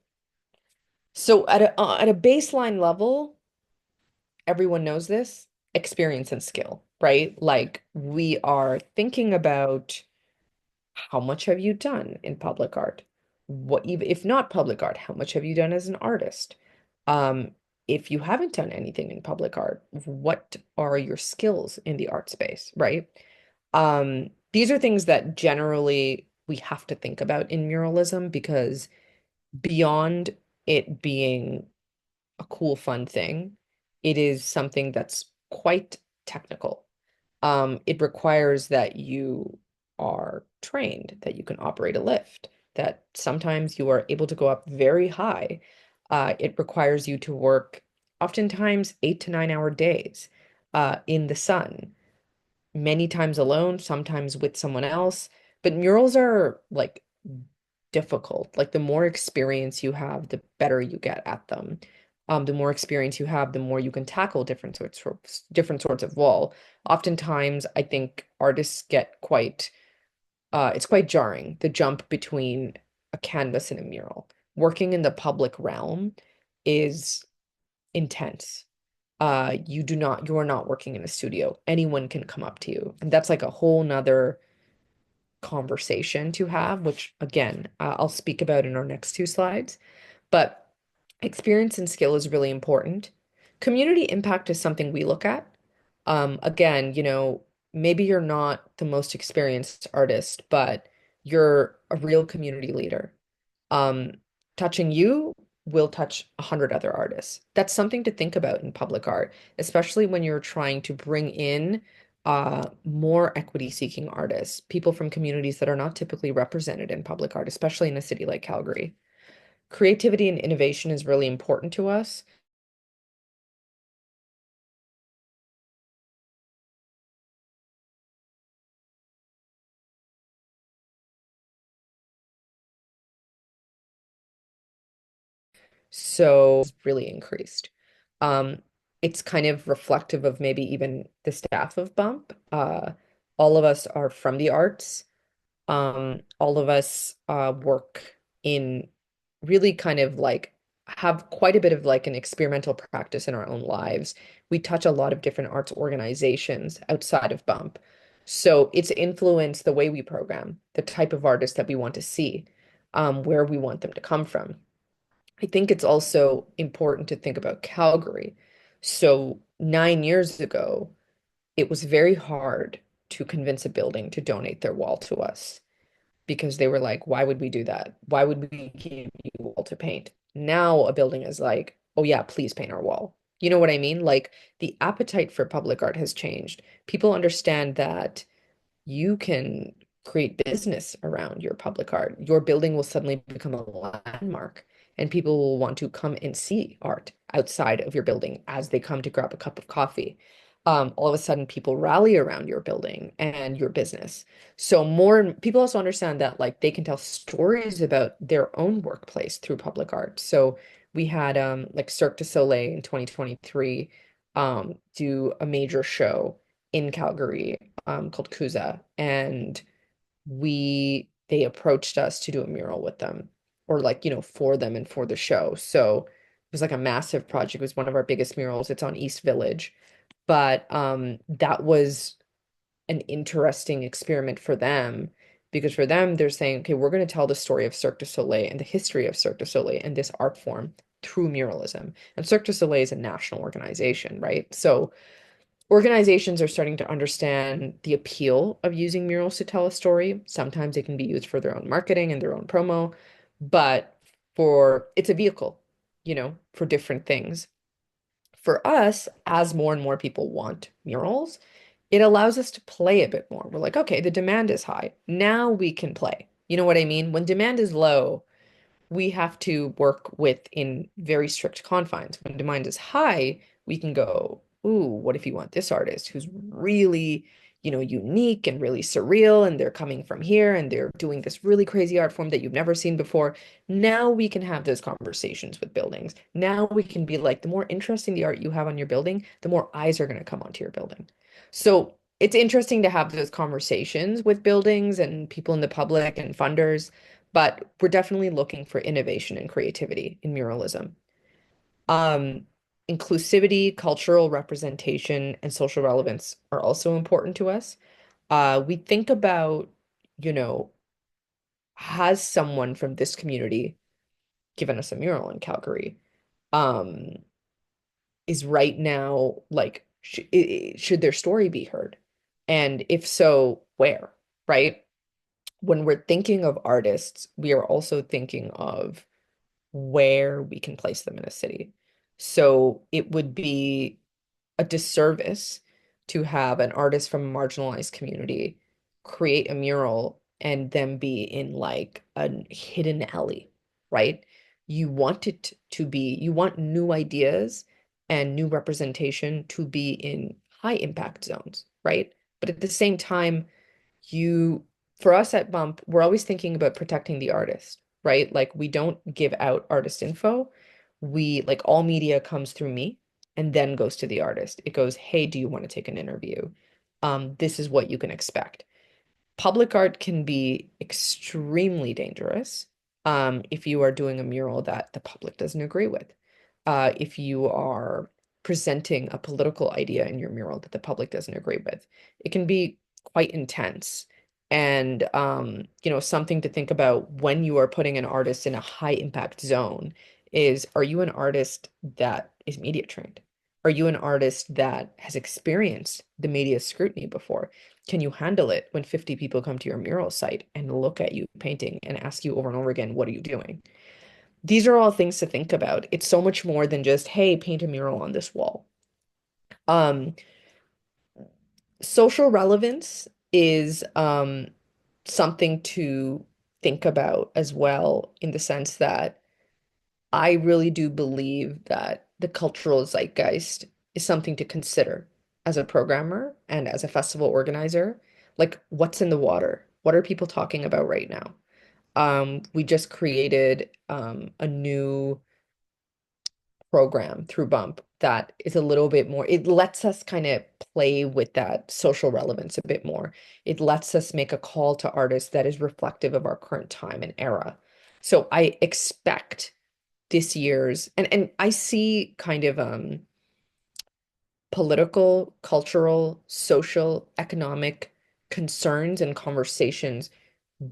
So at a baseline level, everyone knows this, experience and skill, right? Like we are thinking about how much have you done in public art? What even if not public art, how much have you done as an artist? Um, if you haven't done anything in public art, what are your skills in the art space, right? These are things that generally we have to think about in muralism because beyond it being a cool, fun thing, it is something that's quite technical. It requires that you are trained, that you can operate a lift, that sometimes you are able to go up very high. It requires you to work oftentimes 8 to 9 hour days in the sun, many times alone, sometimes with someone else. But murals are like difficult. Like the more experience you have, the better you get at them. The more experience you have, the more you can tackle different sorts of wall. Oftentimes, I think artists get quite it's quite jarring, the jump between a canvas and a mural. Working in the public realm is intense. You are not working in a studio. Anyone can come up to you. And that's like a whole nother conversation to have, which again, I'll speak about in our next two slides. But experience and skill is really important. Community impact is something we look at. Again, maybe you're not the most experienced artist, but you're a real community leader. Um, Touching you will touch 100 other artists. That's something to think about in public art, especially when you're trying to bring in more equity-seeking artists, people from communities that are not typically represented in public art, especially in a city like Calgary. Creativity and innovation is really important to us. So it's really increased. Um, it's kind of reflective of maybe even the staff of Bump. All of us are from the arts. All of us work in really kind of like have quite a bit of like an experimental practice in our own lives. We touch a lot of different arts organizations outside of Bump. So it's influenced the way we program, the type of artists that we want to see, where we want them to come from. I think it's also important to think about Calgary. So 9 years ago, it was very hard to convince a building to donate their wall to us because they were like, why would we do that? Why would we give you a wall to paint? Now a building is like, oh yeah, please paint our wall. You know what I mean? Like the appetite for public art has changed. People understand that you can create business around your public art. Your building will suddenly become a landmark, and people will want to come and see art outside of your building as they come to grab a cup of coffee. All of a sudden, people rally around your building and your business. So more people also understand that like they can tell stories about their own workplace through public art. So we had like Cirque du Soleil in 2023 do a major show in Calgary called Kuza, and they approached us to do a mural with them, or like for them and for the show. So it was like a massive project. It was one of our biggest murals. It's on East Village, but that was an interesting experiment for them because for them they're saying, okay, we're going to tell the story of Cirque du Soleil and the history of Cirque du Soleil and this art form through muralism. And Cirque du Soleil is a national organization, right? So organizations are starting to understand the appeal of using murals to tell a story. Sometimes they can be used for their own marketing and their own promo, but for it's a vehicle, for different things. For us, as more and more people want murals, it allows us to play a bit more. We're like, okay, the demand is high. Now we can play. You know what I mean? When demand is low, we have to work within very strict confines. When demand is high, we can go, ooh, what if you want this artist who's really, unique and really surreal, and they're coming from here and they're doing this really crazy art form that you've never seen before. Now we can have those conversations with buildings. Now we can be like, the more interesting the art you have on your building, the more eyes are going to come onto your building. So it's interesting to have those conversations with buildings and people in the public and funders, but we're definitely looking for innovation and creativity in muralism. Um, Inclusivity, cultural representation, and social relevance are also important to us. We think about, you know, has someone from this community given us a mural in Calgary? Um, is right now like should their story be heard? And if so, where, right? When we're thinking of artists, we are also thinking of where we can place them in a city. So it would be a disservice to have an artist from a marginalized community create a mural and then be in like a hidden alley, right? You want new ideas and new representation to be in high impact zones, right? But at the same time, you for us at Bump, we're always thinking about protecting the artist, right? Like we don't give out artist info. We like all media comes through me and then goes to the artist. It goes, "Hey, do you want to take an interview? This is what you can expect." Public art can be extremely dangerous if you are doing a mural that the public doesn't agree with. If you are presenting a political idea in your mural that the public doesn't agree with, it can be quite intense. And something to think about when you are putting an artist in a high impact zone is, are you an artist that is media trained? Are you an artist that has experienced the media scrutiny before? Can you handle it when 50 people come to your mural site and look at you painting and ask you over and over again, what are you doing? These are all things to think about. It's so much more than just, hey, paint a mural on this wall. Um, social relevance is something to think about as well, in the sense that I really do believe that the cultural zeitgeist is something to consider as a programmer and as a festival organizer. Like, what's in the water? What are people talking about right now? We just created a new program through Bump that is a little bit more, it lets us kind of play with that social relevance a bit more. It lets us make a call to artists that is reflective of our current time and era. So I expect this year's, and I see kind of political, cultural, social, economic concerns and conversations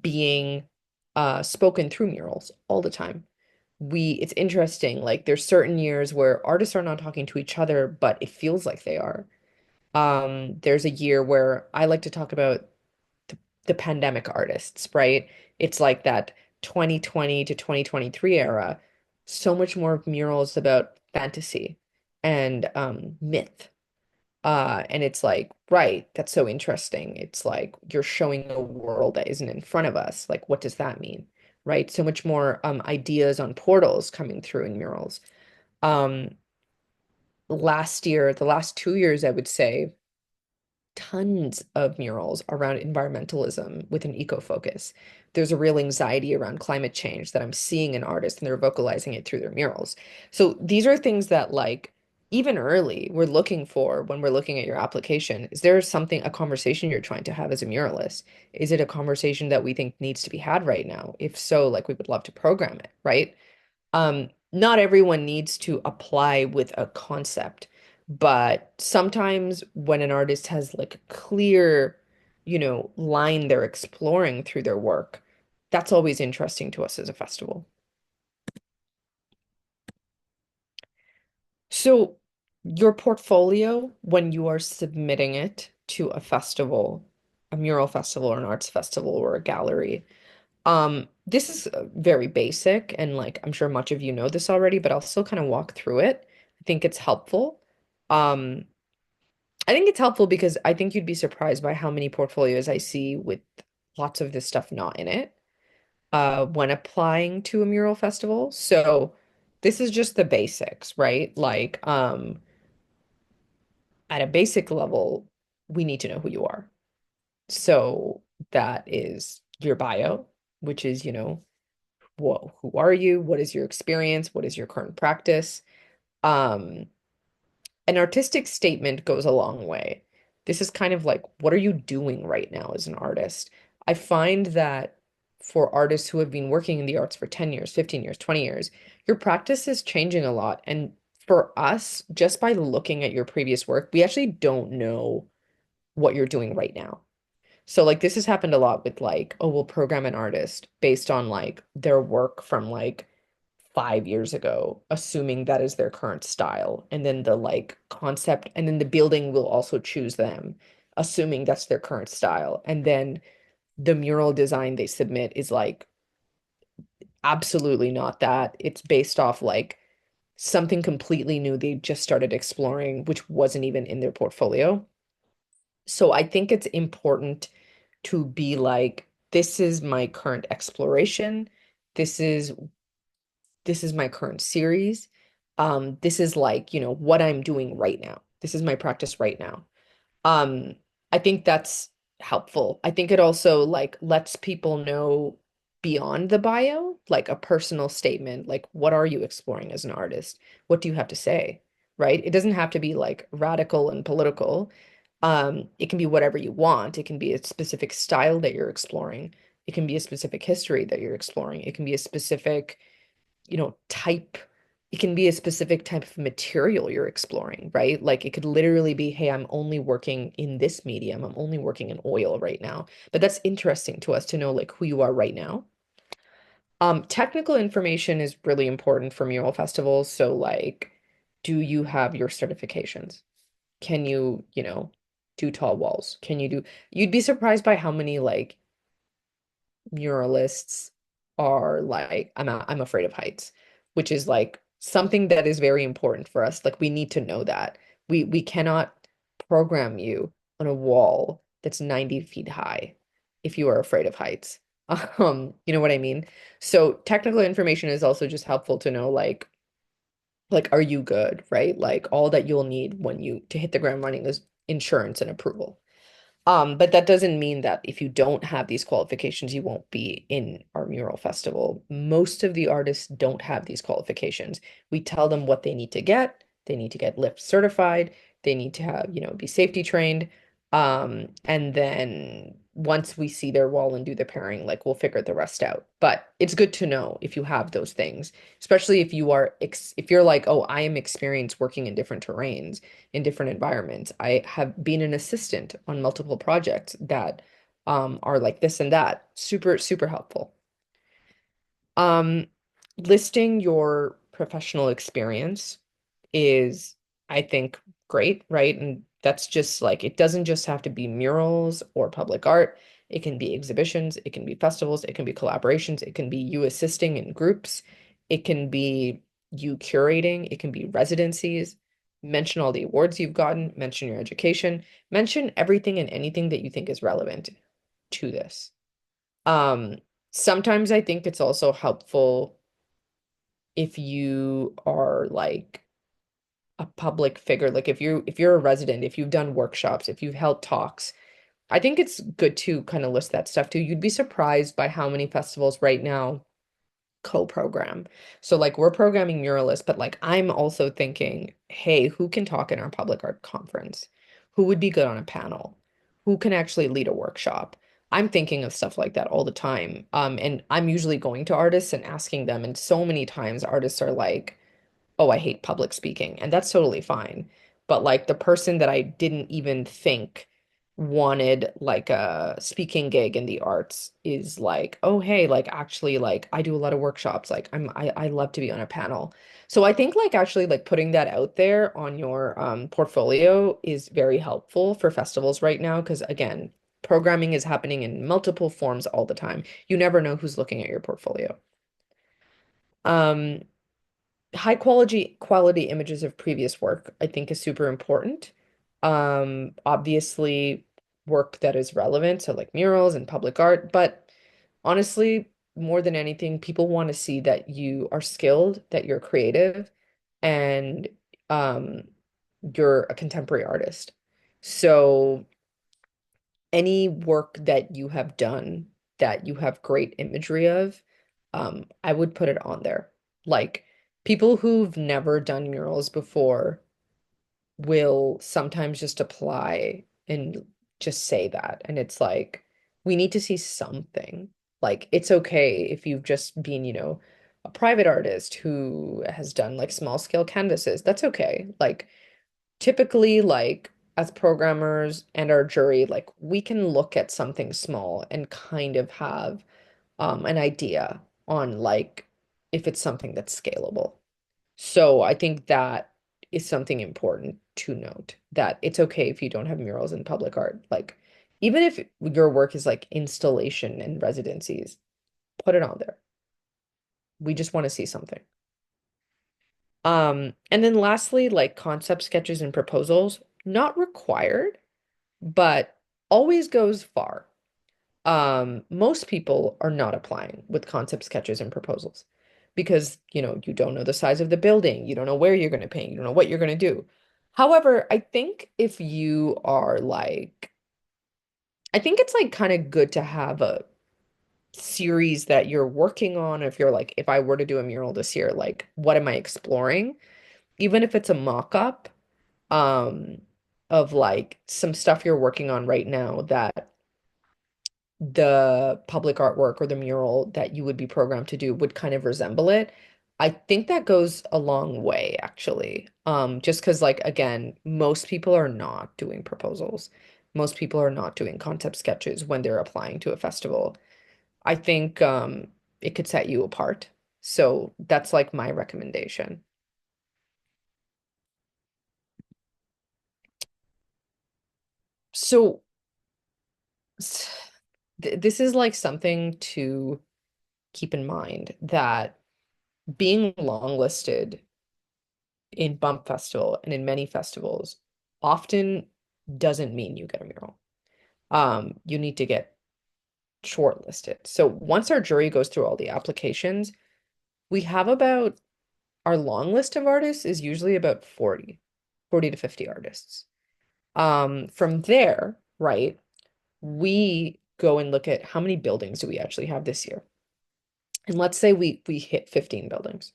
being spoken through murals all the time. It's interesting, like there's certain years where artists are not talking to each other, but it feels like they are. There's a year where I like to talk about the pandemic artists, right? It's like that 2020 to 2023 era, so much more of murals about fantasy and myth. And it's like, right, that's so interesting. It's like you're showing a world that isn't in front of us. Like, what does that mean? Right? So much more ideas on portals coming through in murals. Um, Last year, the last 2 years, I would say, tons of murals around environmentalism with an eco focus. There's a real anxiety around climate change that I'm seeing in artists, and they're vocalizing it through their murals. So these are things that, like, even early, we're looking for when we're looking at your application. Is there something, a conversation you're trying to have as a muralist? Is it a conversation that we think needs to be had right now? If so, like, we would love to program it, right? Not everyone needs to apply with a concept, but sometimes when an artist has like a clear, line they're exploring through their work, that's always interesting to us as a festival. So, your portfolio, when you are submitting it to a festival, a mural festival or an arts festival or a gallery, this is very basic, and like I'm sure much of you know this already, but I'll still kind of walk through it. I think it's helpful. Um, I think it's helpful because I think you'd be surprised by how many portfolios I see with lots of this stuff not in it, when applying to a mural festival. So this is just the basics, right? Like, at a basic level, we need to know who you are. So that is your bio, which is, who are you? What is your experience? What is your current practice? Um, an artistic statement goes a long way. This is kind of like, what are you doing right now as an artist? I find that for artists who have been working in the arts for 10 years, 15 years, 20 years, your practice is changing a lot. And for us, just by looking at your previous work, we actually don't know what you're doing right now. So like this has happened a lot with like, oh, we'll program an artist based on like their work from like 5 years ago, assuming that is their current style. And then the like concept, and then the building will also choose them, assuming that's their current style. And then the mural design they submit is like absolutely not that. It's based off like something completely new they just started exploring, which wasn't even in their portfolio. So I think it's important to be like, this is my current exploration. This is this is my current series. This is like, what I'm doing right now. This is my practice right now. Um, I think that's helpful. I think it also like lets people know beyond the bio, like a personal statement, like what are you exploring as an artist? What do you have to say? Right? It doesn't have to be like radical and political. It can be whatever you want. It can be a specific style that you're exploring. It can be a specific history that you're exploring. It can be a specific, type. It can be a specific type of material you're exploring, right? Like it could literally be, hey, I'm only working in this medium. I'm only working in oil right now. But that's interesting to us to know like who you are right now. Technical information is really important for mural festivals. So like, do you have your certifications? Can you, do tall walls? You'd be surprised by how many like muralists are like, I'm afraid of heights, which is like something that is very important for us. Like we need to know that. We cannot program you on a wall that's 90 feet high if you are afraid of heights. You know what I mean? So technical information is also just helpful to know, like, are you good, right? Like all that you'll need when you to hit the ground running is insurance and approval. But that doesn't mean that if you don't have these qualifications, you won't be in our mural festival. Most of the artists don't have these qualifications. We tell them what they need to get. They need to get lift certified. They need to have, be safety trained. And then once we see their wall and do the pairing, like we'll figure the rest out. But it's good to know if you have those things, especially if you are, if you're like, oh, I am experienced working in different terrains in different environments. I have been an assistant on multiple projects that are like this and that. Super, super helpful. Um, Listing your professional experience is, I think, great, right? And that's just like, it doesn't just have to be murals or public art. It can be exhibitions, it can be festivals, it can be collaborations, it can be you assisting in groups, it can be you curating, it can be residencies. Mention all the awards you've gotten, mention your education, mention everything and anything that you think is relevant to this. Um, Sometimes I think it's also helpful if you are like a public figure, like if you're a resident, if you've done workshops, if you've held talks, I think it's good to kind of list that stuff too. You'd be surprised by how many festivals right now co-program. So like we're programming muralists, but like I'm also thinking, hey, who can talk in our public art conference? Who would be good on a panel? Who can actually lead a workshop? I'm thinking of stuff like that all the time. And I'm usually going to artists and asking them, and so many times artists are like, oh, I hate public speaking. And that's totally fine. But like the person that I didn't even think wanted like a speaking gig in the arts is like, oh, hey, like actually like I do a lot of workshops. Like I love to be on a panel. So I think like actually like putting that out there on your portfolio is very helpful for festivals right now. Because again, programming is happening in multiple forms all the time. You never know who's looking at your portfolio. Um, high quality images of previous work I think is super important. Obviously work that is relevant, so like murals and public art, but honestly, more than anything, people want to see that you are skilled, that you're creative, and um you're a contemporary artist. So any work that you have done that you have great imagery of, I would put it on there. Like people who've never done murals before will sometimes just apply and just say that. And it's like, we need to see something. Like it's okay if you've just been, a private artist who has done like small scale canvases. That's okay. Like typically like as programmers and our jury, like we can look at something small and kind of have an idea on like if it's something that's scalable. So I think that is something important to note, that it's okay if you don't have murals in public art. Like even if your work is like installation and residencies, put it on there. We just want to see something. And then lastly, like concept sketches and proposals, not required, but always goes far. Most people are not applying with concept sketches and proposals because, you don't know the size of the building, you don't know where you're going to paint, you don't know what you're going to do. However, I think if you are like, I think it's like kind of good to have a series that you're working on. If you're like, if I were to do a mural this year, like, what am I exploring? Even if it's a mock-up, um, of like some stuff you're working on right now that the public artwork or the mural that you would be programmed to do would kind of resemble it. I think that goes a long way, actually. Just because, like, again, most people are not doing proposals. Most people are not doing concept sketches when they're applying to a festival. I think it could set you apart. So that's like my recommendation. So this is like something to keep in mind, that being longlisted in Bump Festival and in many festivals often doesn't mean you get a mural. You need to get shortlisted. So once our jury goes through all the applications, we have about our long list of artists is usually about 40 to 50 artists. From there, right, we go and look at how many buildings do we actually have this year. And let's say we hit 15 buildings.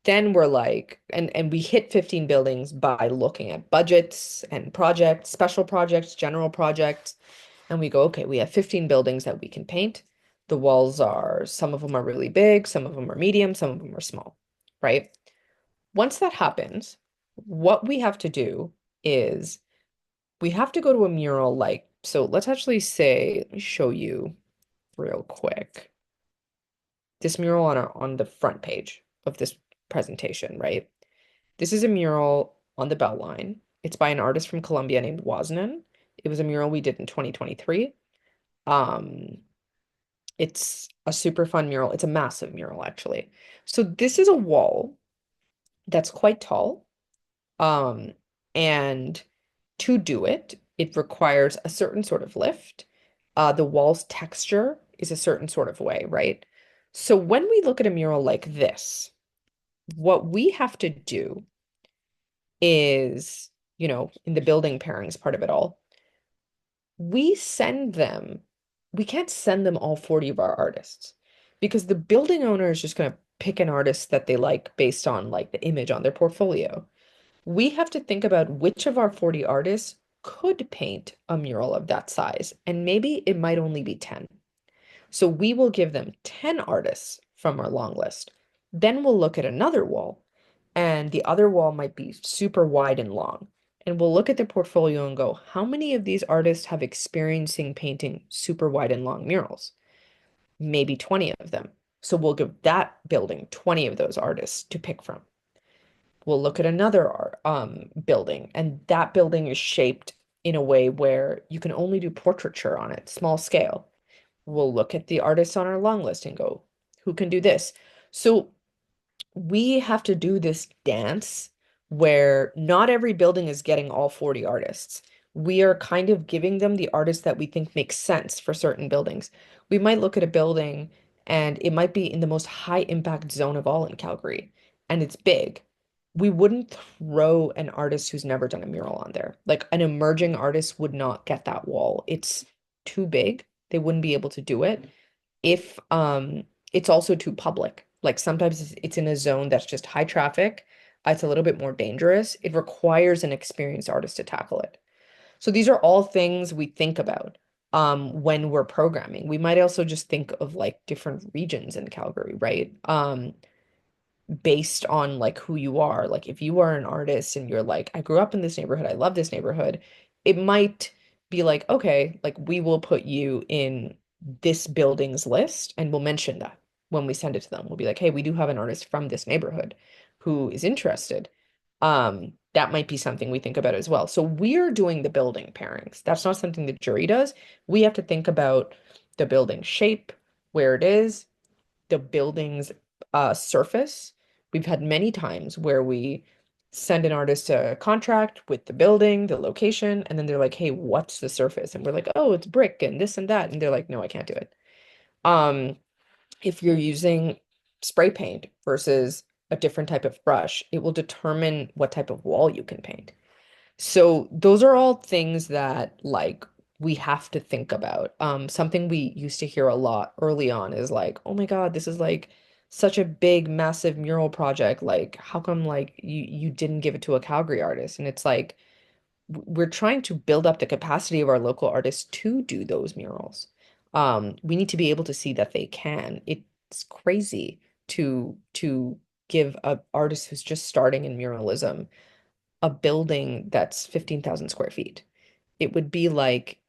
Then we're like, and we hit 15 buildings by looking at budgets and projects, special projects, general projects. And we go, okay, we have 15 buildings that we can paint. The walls are, some of them are really big, some of them are medium, some of them are small, right? Once that happens, what we have to do is we have to go to a mural like, so let's actually say, let me show you real quick. This mural on the front page of this presentation, right? This is a mural on the Beltline. It's by an artist from Colombia named Wasnan. It was a mural we did in 2023. Um, it's a super fun mural. It's a massive mural, actually. So this is a wall that's quite tall. Um, and to do it, it requires a certain sort of lift. The wall's texture is a certain sort of way, right? So when we look at a mural like this, what we have to do is, in the building pairings part of it all, we send them, we can't send them all 40 of our artists because the building owner is just going to pick an artist that they like based on like the image on their portfolio. We have to think about which of our 40 artists could paint a mural of that size, and maybe it might only be 10. So we will give them 10 artists from our long list. Then we'll look at another wall, and the other wall might be super wide and long. And we'll look at their portfolio and go, how many of these artists have experience in painting super wide and long murals? Maybe 20 of them. So we'll give that building 20 of those artists to pick from. We'll look at another building, and that building is shaped in a way where you can only do portraiture on it, small scale. We'll look at the artists on our long list and go, who can do this? So we have to do this dance where not every building is getting all 40 artists. We are kind of giving them the artists that we think make sense for certain buildings. We might look at a building and it might be in the most high impact zone of all in Calgary, and it's big. We wouldn't throw an artist who's never done a mural on there. Like an emerging artist would not get that wall. It's too big. They wouldn't be able to do it. If it's also too public. Like sometimes it's in a zone that's just high traffic. It's a little bit more dangerous. It requires an experienced artist to tackle it. So these are all things we think about when we're programming. We might also just think of like different regions in Calgary, right? Based on like who you are. Like if you are an artist and you're like, I grew up in this neighborhood, I love this neighborhood, it might be like, okay, like we will put you in this building's list and we'll mention that when we send it to them. We'll be like, hey, we do have an artist from this neighborhood who is interested. That might be something we think about as well. So we're doing the building pairings. That's not something the jury does. We have to think about the building shape, where it is, the building's surface. We've had many times where we send an artist a contract with the building, the location, and then they're like, hey, what's the surface? And we're like, oh, it's brick and this and that. And they're like, no, I can't do it. Um, if you're using spray paint versus a different type of brush, it will determine what type of wall you can paint. So those are all things that like we have to think about. Something we used to hear a lot early on is like, oh my God, this is like such a big, massive mural project. Like, how come like you didn't give it to a Calgary artist? And it's like we're trying to build up the capacity of our local artists to do those murals. We need to be able to see that they can. It's crazy to give a artist who's just starting in muralism a building that's 15,000 square feet. It would be like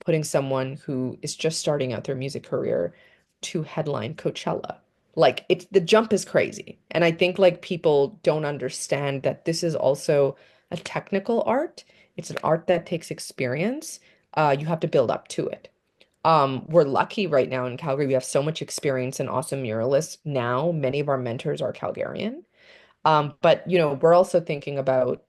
putting someone who is just starting out their music career to headline Coachella. Like it's the jump is crazy. And I think like people don't understand that this is also a technical art. It's an art that takes experience. You have to build up to it. We're lucky right now in Calgary. We have so much experience and awesome muralists now. Many of our mentors are Calgarian. But we're also thinking about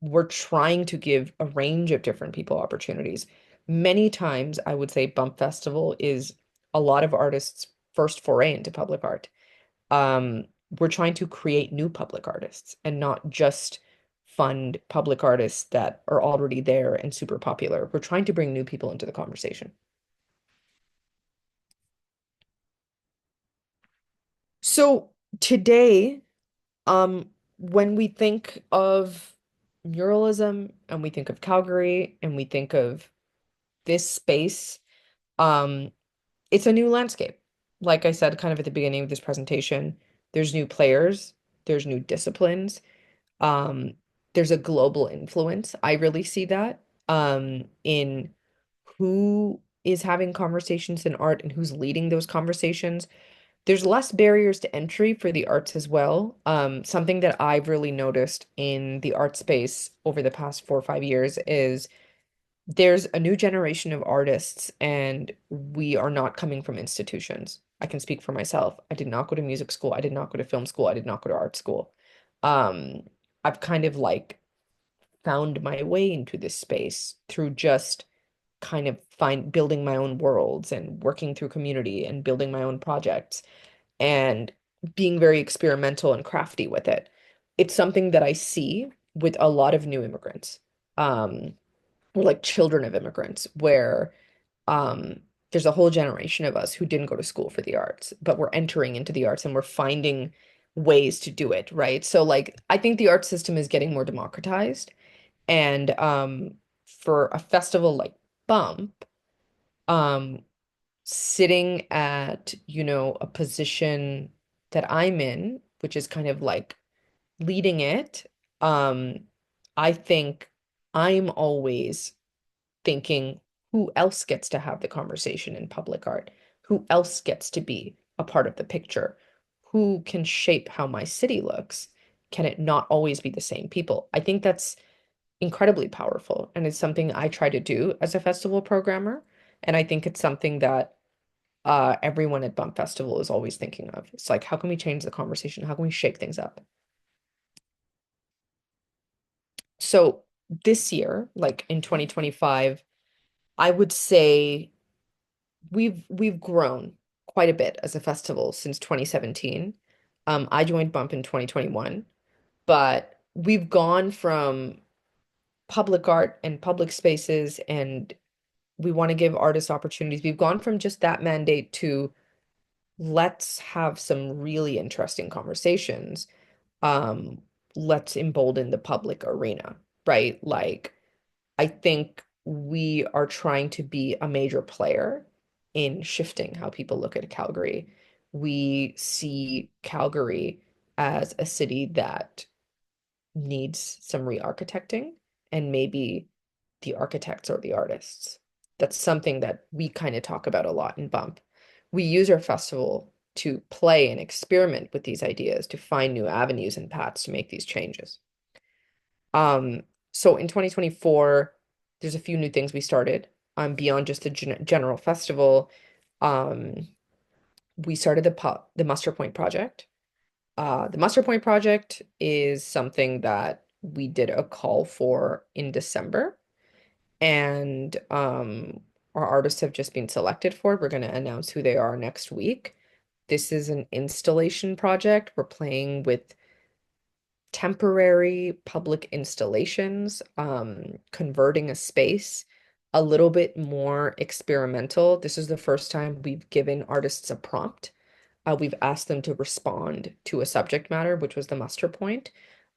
we're trying to give a range of different people opportunities. Many times, I would say Bump Festival is a lot of artists' first foray into public art. Um, we're trying to create new public artists and not just fund public artists that are already there and super popular. We're trying to bring new people into the conversation. So today, when we think of muralism and we think of Calgary and we think of this space, um, it's a new landscape. Like I said, kind of at the beginning of this presentation, there's new players, there's new disciplines, um, there's a global influence. I really see that in who is having conversations in art and who's leading those conversations. There's less barriers to entry for the arts as well. Something that I've really noticed in the art space over the past 4 or 5 years is there's a new generation of artists, and we are not coming from institutions. I can speak for myself. I did not go to music school. I did not go to film school. I did not go to art school. Um, I've kind of like found my way into this space through just kind of building my own worlds and working through community and building my own projects and being very experimental and crafty with it. It's something that I see with a lot of new immigrants, or like children of immigrants, where um, there's a whole generation of us who didn't go to school for the arts, but we're entering into the arts and we're finding ways to do it, right? So like I think the art system is getting more democratized. And for a festival like Bump, um, sitting at, a position that I'm in, which is kind of like leading it, um, I think I'm always thinking, who else gets to have the conversation in public art? Who else gets to be a part of the picture? Who can shape how my city looks? Can it not always be the same people? I think that's incredibly powerful, and it's something I try to do as a festival programmer. And I think it's something that everyone at Bump Festival is always thinking of. It's like, how can we change the conversation? How can we shake things up? So this year, like in 2025, I would say we've grown quite a bit as a festival since 2017. I joined Bump in 2021, but we've gone from public art and public spaces, and we want to give artists opportunities. We've gone from just that mandate to let's have some really interesting conversations. Um, let's embolden the public arena, right? Like I think we are trying to be a major player in shifting how people look at Calgary. We see Calgary as a city that needs some re-architecting, and maybe the architects or the artists. That's something that we kind of talk about a lot in Bump. We use our festival to play and experiment with these ideas to find new avenues and paths to make these changes. Um, so in 2024, there's a few new things we started beyond just the general festival. Um, we started the Muster Point project. The Muster Point project is something that we did a call for in December, and our artists have just been selected for it. We're going to announce who they are next week. This is an installation project. We're playing with temporary public installations, converting a space a little bit more experimental. This is the first time we've given artists a prompt. We've asked them to respond to a subject matter, which was the muster point.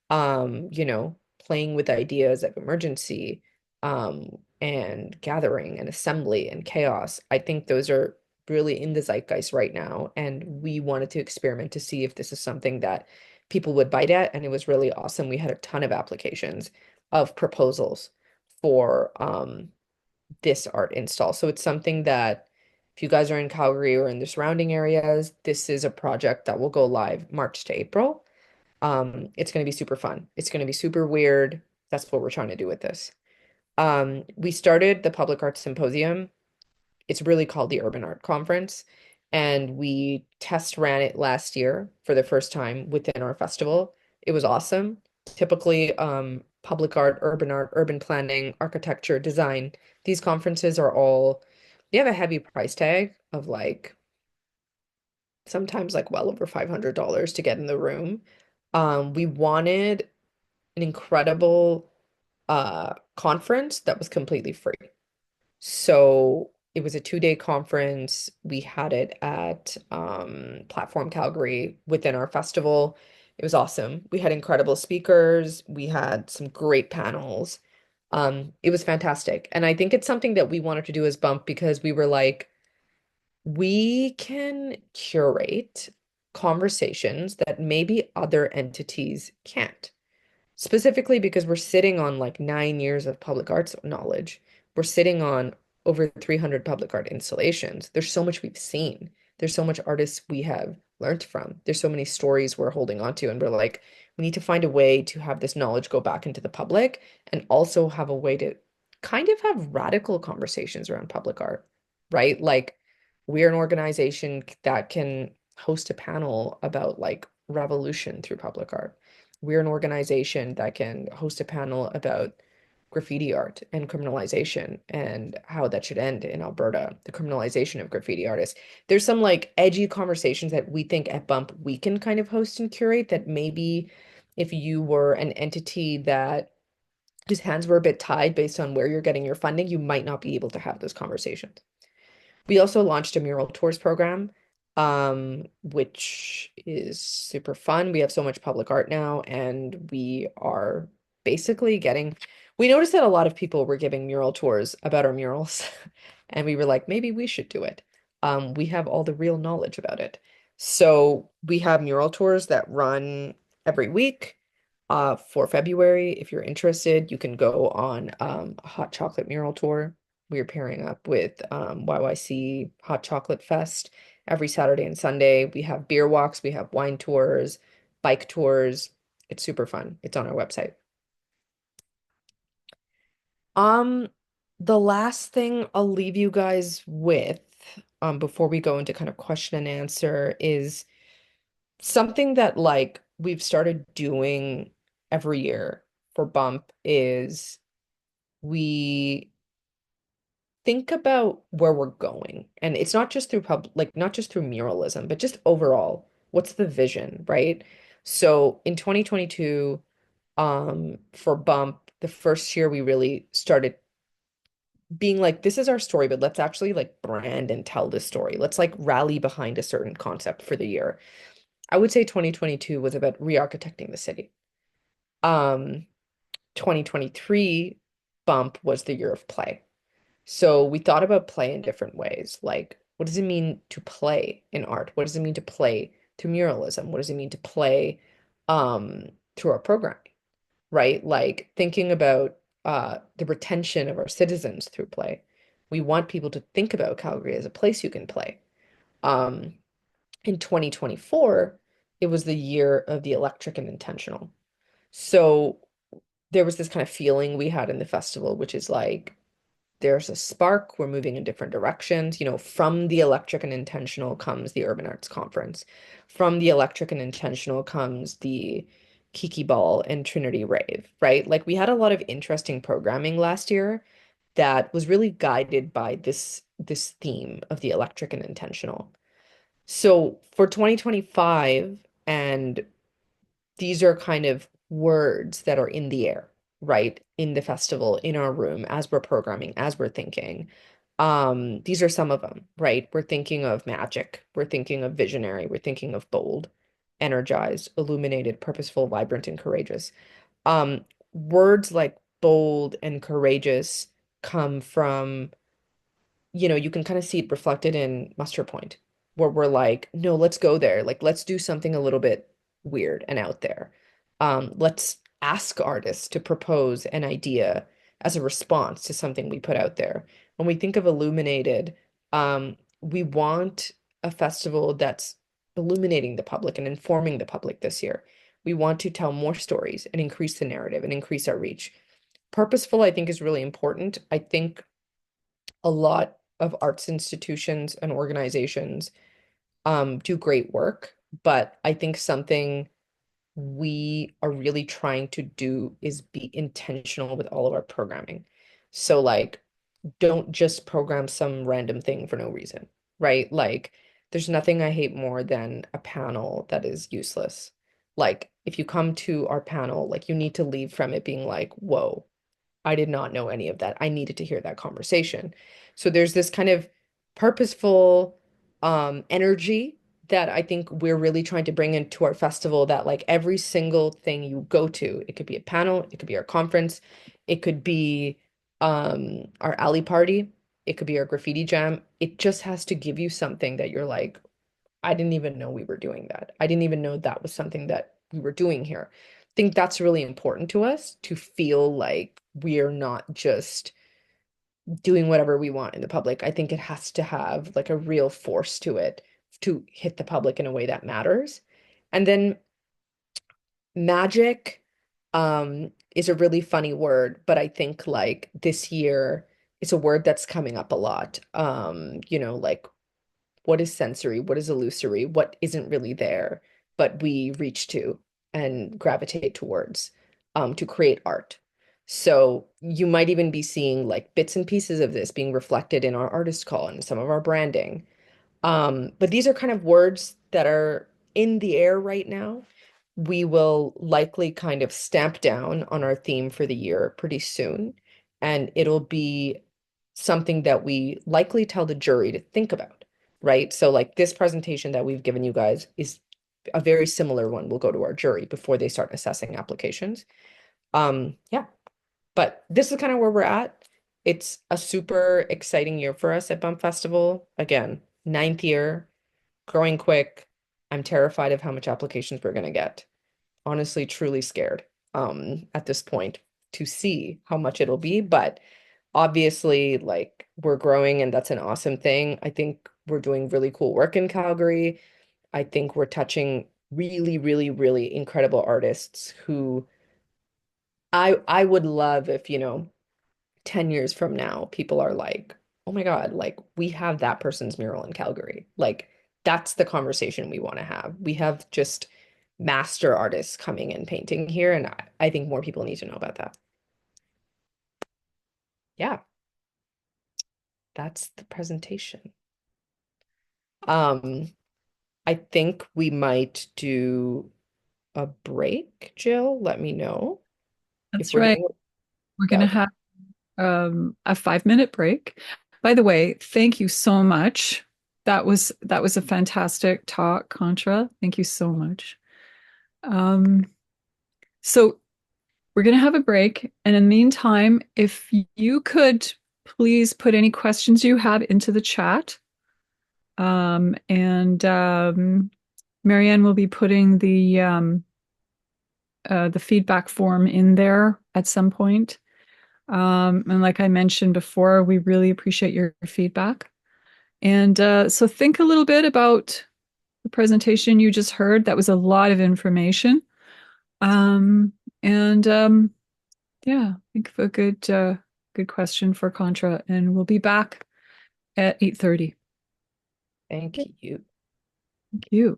Playing with ideas of emergency, and gathering and assembly and chaos. I think those are really in the zeitgeist right now, and we wanted to experiment to see if this is something that people would bite at, and it was really awesome. We had a ton of applications of proposals for this art install. So it's something that if you guys are in Calgary or in the surrounding areas, this is a project that will go live March to April. It's going to be super fun. It's going to be super weird. That's what we're trying to do with this. We started the Public Arts Symposium. It's really called the Urban Art Conference, and we test ran it last year for the first time within our festival. It was awesome. Typically, public art, urban planning, architecture, design. These conferences they have a heavy price tag of like sometimes like well over $500 to get in the room. We wanted an incredible conference that was completely free. So it was a 2-day conference. We had it at Platform Calgary within our festival. It was awesome. We had incredible speakers. We had some great panels. It was fantastic. And I think it's something that we wanted to do as Bump because we were like, we can curate conversations that maybe other entities can't. Specifically because we're sitting on like 9 years of public arts knowledge. We're sitting on over 300 public art installations. There's so much we've seen. There's so much artists we have learned from. There's so many stories we're holding on to, and we're like, we need to find a way to have this knowledge go back into the public and also have a way to kind of have radical conversations around public art, right? Like, we're an organization that can host a panel about like revolution through public art. We're an organization that can host a panel about graffiti art and criminalization and how that should end in Alberta, the criminalization of graffiti artists. There's some like edgy conversations that we think at Bump we can kind of host and curate that maybe if you were an entity that whose hands were a bit tied based on where you're getting your funding, you might not be able to have those conversations. We also launched a mural tours program, which is super fun. We have so much public art now, and we are basically we noticed that a lot of people were giving mural tours about our murals, and we were like, maybe we should do it. We have all the real knowledge about it. So we have mural tours that run every week. For February, if you're interested, you can go on a hot chocolate mural tour. We're pairing up with YYC Hot Chocolate Fest every Saturday and Sunday. We have beer walks, we have wine tours, bike tours. It's super fun. It's on our website. Um, the last thing I'll leave you guys with, before we go into kind of question and answer is something that like we've started doing every year for Bump is we think about where we're going. And it's not just through not just through muralism, but just overall, what's the vision, right? So in 2022, for Bump, the first year we really started being like, this is our story, but let's actually like brand and tell this story. Let's like rally behind a certain concept for the year. I would say 2022 was about re-architecting the city. Um, 2023 Bump was the year of play. So we thought about play in different ways. Like, what does it mean to play in art? What does it mean to play through muralism? What does it mean to play through our programming, right? Like thinking about the retention of our citizens through play. We want people to think about Calgary as a place you can play. Um, in 2024, it was the year of the electric and intentional. So there was this kind of feeling we had in the festival, which is like there's a spark, we're moving in different directions. You know, from the electric and intentional comes the Urban Arts Conference. From the electric and intentional comes the Kiki Ball and Trinity Rave, right? Like we had a lot of interesting programming last year that was really guided by this theme of the electric and intentional. So for 2025, and these are kind of words that are in the air, right? In the festival, in our room, as we're programming, as we're thinking. These are some of them, right? We're thinking of magic, we're thinking of visionary, we're thinking of bold, energized, illuminated, purposeful, vibrant, and courageous. Words like bold and courageous come from, you can kind of see it reflected in Muster Point, where we're like, no, let's go there. Like, let's do something a little bit weird and out there. Let's ask artists to propose an idea as a response to something we put out there. When we think of Illuminated, we want a festival that's illuminating the public and informing the public this year. We want to tell more stories and increase the narrative and increase our reach. Purposeful, I think, is really important. I think a lot of arts institutions and organizations do great work, but I think something we are really trying to do is be intentional with all of our programming. So like don't just program some random thing for no reason, right? Like there's nothing I hate more than a panel that is useless. Like if you come to our panel, like you need to leave from it being like, whoa, I did not know any of that. I needed to hear that conversation. So there's this kind of purposeful energy that I think we're really trying to bring into our festival, that like every single thing you go to, it could be a panel, it could be our conference, it could be our alley party, it could be our graffiti jam. It just has to give you something that you're like, I didn't even know we were doing that. I didn't even know that was something that we were doing here. I think that's really important to us, to feel like we're not just doing whatever we want in the public. I think it has to have like a real force to it to hit the public in a way that matters. And then magic is a really funny word, but I think like this year it's a word that's coming up a lot. Like what is sensory, what is illusory, what isn't really there, but we reach to and gravitate towards to create art. So you might even be seeing like bits and pieces of this being reflected in our artist call and some of our branding. But these are kind of words that are in the air right now. We will likely kind of stamp down on our theme for the year pretty soon, and it'll be something that we likely tell the jury to think about, right? So, like this presentation that we've given you guys is a very similar one. We'll go to our jury before they start assessing applications. Yeah, but this is kind of where we're at. It's a super exciting year for us at Bump Festival. Again, ninth year, growing quick. I'm terrified of how much applications we're going to get. Honestly, truly scared at this point to see how much it'll be. But obviously, like we're growing and that's an awesome thing. I think we're doing really cool work in Calgary. I think we're touching really, really, really incredible artists who I would love if, 10 years from now, people are like, oh my God, like we have that person's mural in Calgary. Like that's the conversation we want to have. We have just master artists coming and painting here, and I think more people need to know about that. Yeah, that's the presentation. Um, I think we might do a break, Jill. Let me know if That's we're right. doing. We're Yeah, going to okay. have a 5 minute break. By the way, thank you so much. That was a fantastic talk, Contra. Thank you so much. Um, so we're going to have a break, and in the meantime, if you could please put any questions you have into the chat, and Marianne will be putting the feedback form in there at some point. And like I mentioned before, we really appreciate your feedback. And so think a little bit about the presentation you just heard. That was a lot of information. Um, and yeah, think of a good question for Contra, and we'll be back at 8:30. Thank you. Thank you.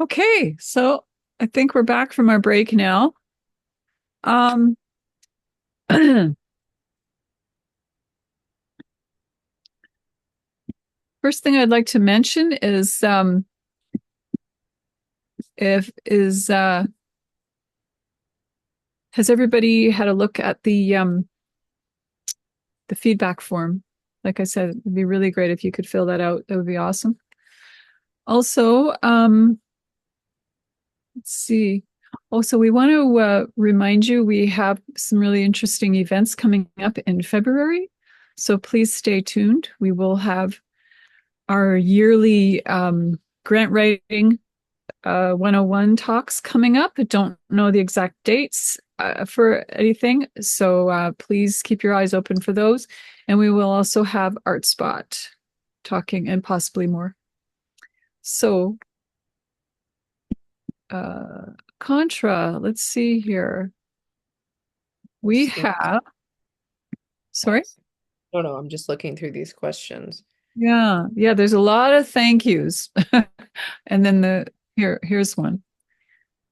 Okay, so I think we're back from our break now. Um, First thing I'd like to mention is if is has everybody had a look at the feedback form? Like I said, it'd be really great if you could fill that out. That would be awesome. Also, let's see. Also, we want to remind you we have some really interesting events coming up in February. So please stay tuned. We will have our yearly grant writing 101 talks coming up. I don't know the exact dates for anything. So please keep your eyes open for those. And we will also have Art Spot talking and possibly more. So Contra, let's see here. We have, sorry? No, no, I'm just looking through these questions. Yeah, there's a lot of thank yous. And then here's one.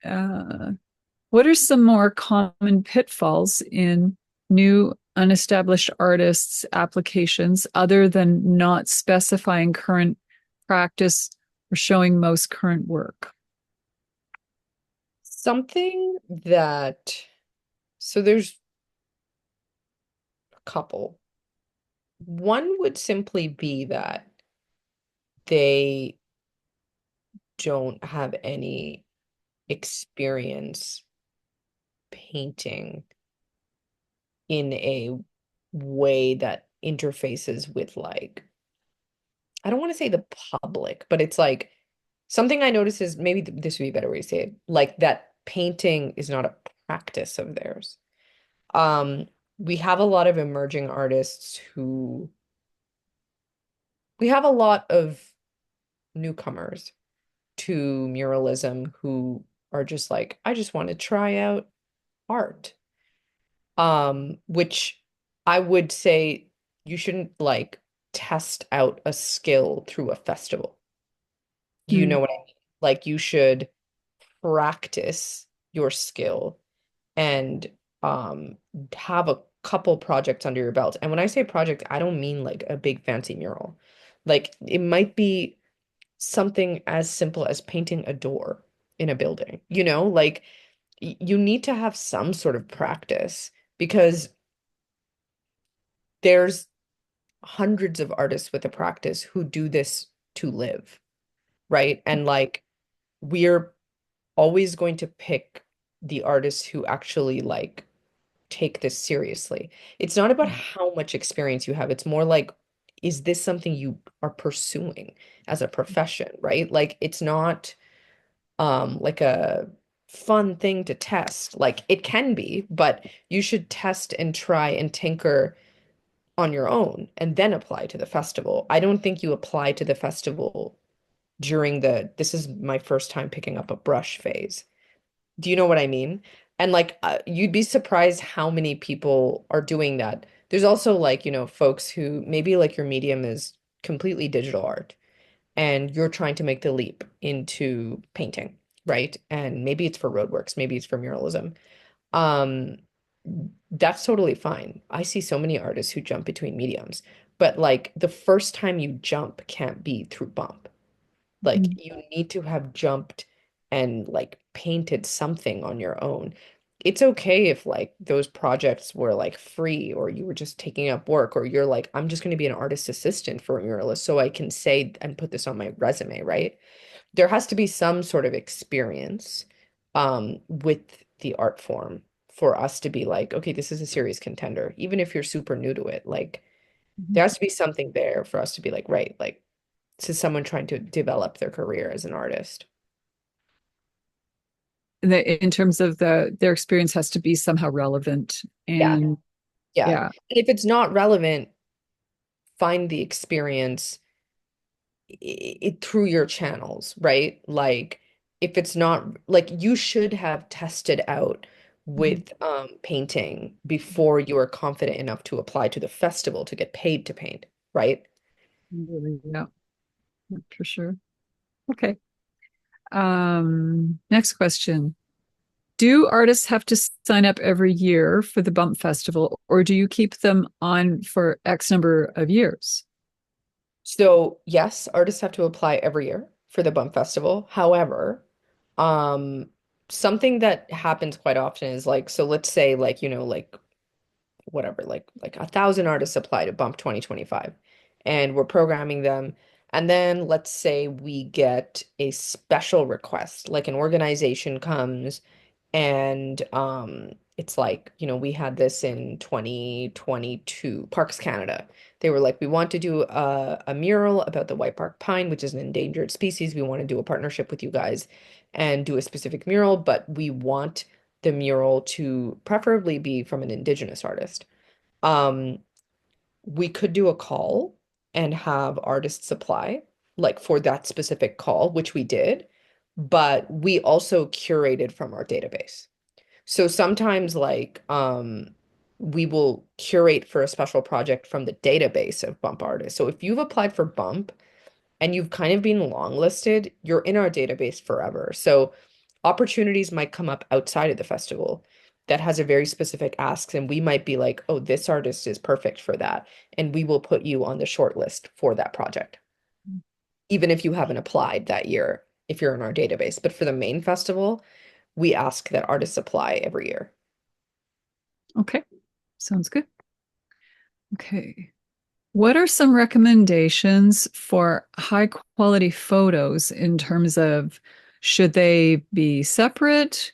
What are some more common pitfalls in new unestablished artists applications other than not specifying current practice or showing most current work? Something that, so there's a couple. One would simply be that they don't have any experience painting in a way that interfaces with like, I don't want to say the public, but it's like something I notice is maybe this would be a better way to say it, like that painting is not a practice of theirs. Um, we have a lot of emerging artists who we have a lot of newcomers to muralism who are just like, I just want to try out art. Which I would say you shouldn't like test out a skill through a festival. You Hmm. know what I mean? Like you should practice your skill and have a couple projects under your belt. And when I say project, I don't mean like a big fancy mural. Like it might be something as simple as painting a door in a building, you know? Like you need to have some sort of practice because there's hundreds of artists with a practice who do this to live, right? And like we're always going to pick the artists who actually like take this seriously. It's not about how much experience you have. It's more like, is this something you are pursuing as a profession, right? Like it's not like a fun thing to test. Like it can be, but you should test and try and tinker on your own and then apply to the festival. I don't think you apply to the festival during the this is my first time picking up a brush phase. Do you know what I mean? And like you'd be surprised how many people are doing that. There's also like, you know, folks who maybe like your medium is completely digital art and you're trying to make the leap into painting, right? And maybe it's for roadworks, maybe it's for muralism. Um, that's totally fine. I see so many artists who jump between mediums, but like the first time you jump can't be through bump. Like Mhm. you need to have jumped and like painted something on your own. It's okay if like those projects were like free or you were just taking up work or you're like, I'm just going to be an artist assistant for a muralist so I can say and put this on my resume, right? There has to be some sort of experience with the art form for us to be like, okay, this is a serious contender, even if you're super new to it. Like there has to be something there for us to be like, right, like this is someone trying to develop their career as an artist. In terms of their experience has to be somehow relevant. Yeah, And yeah. yeah. And if it's not relevant, find the experience through your channels, right? Like if it's not like you should have tested out Mhm. with painting before you are confident enough to apply to the festival to get paid to paint, right? Really, yeah, for sure. Okay. Next question. Do artists have to sign up every year for the Bump Festival, or do you keep them on for X number of years? So yes, artists have to apply every year for the Bump Festival. However, um, something that happens quite often is like, so let's say like, like whatever, like 1,000 artists apply to Bump 2025, and we're programming them. And then let's say we get a special request, like an organization comes and it's like, we had this in 2022, Parks Canada. They were like, we want to do a mural about the white bark pine, which is an endangered species. We want to do a partnership with you guys and do a specific mural, but we want the mural to preferably be from an Indigenous artist. Um, we could do a call and have artists apply, like for that specific call, which we did, but we also curated from our database. So sometimes we will curate for a special project from the database of bump artists. So if you've applied for bump and you've kind of been longlisted, you're in our database forever. So opportunities might come up outside of the festival that has a very specific ask, and we might be like, oh, this artist is perfect for that. And we will put you on the short list for that project, even if you haven't applied that year, if you're in our database. But for the main festival, we ask that artists apply every year. Okay, sounds good. Okay. What are some recommendations for high quality photos in terms of should they be separate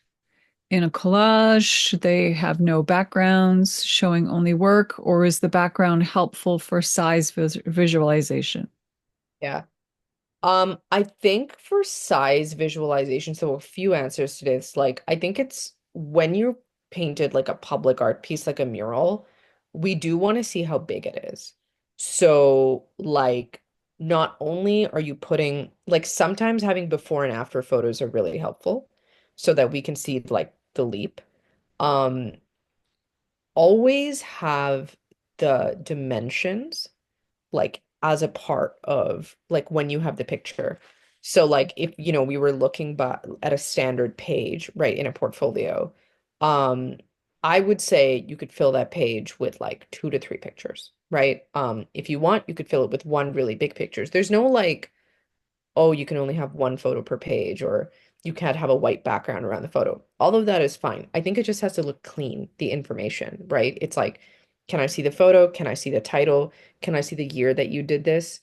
in a collage? Should they have no backgrounds showing only work, or is the background helpful for size visualization? Yeah. I think for size visualization, so a few answers to this. Like, I think it's when you painted like a public art piece, like a mural, we do want to see how big it is. So, like, not only are you putting, like, sometimes having before and after photos are really helpful so that we can see like the leap. Um, Always have the dimensions like as a part of like when you have the picture. So like if we were looking at a standard page, right, in a portfolio, um I would say you could fill that page with like 2 to 3 pictures, right? If you want, you could fill it with one really big pictures. There's no like, oh, you can only have one photo per page, or you can't have a white background around the photo. All of that is fine. I think it just has to look clean, the information, right? It's like, can I see the photo? Can I see the title? Can I see the year that you did this?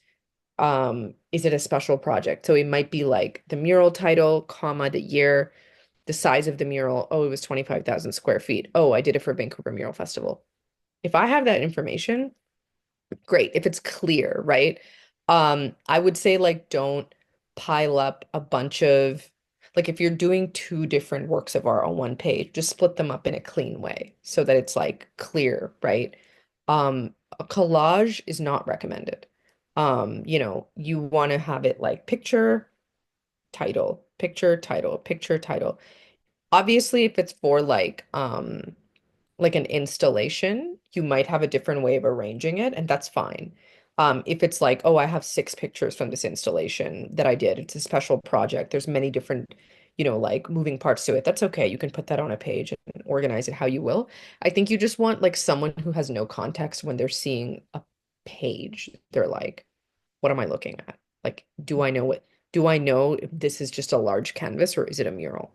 Is it a special project? So it might be like the mural title, comma, the year, the size of the mural. Oh, it was 25,000 square feet. Oh, I did it for Vancouver Mural Festival. If I have that information, great. If it's clear, right? I would say like don't pile up a bunch of like if you're doing two different works of art on one page, just split them up in a clean way so that it's like clear, right? A collage is not recommended. You want to have it like picture, title, picture, title, picture, title. Obviously, if it's for like an installation, you might have a different way of arranging it, and that's fine. If it's like, oh, I have 6 pictures from this installation that I did, it's a special project, there's many different, like moving parts to it, that's okay. You can put that on a page and organize it how you will. I think you just want like someone who has no context when they're seeing a page. They're like, what am I looking at? Like, do I know if this is just a large canvas or is it a mural?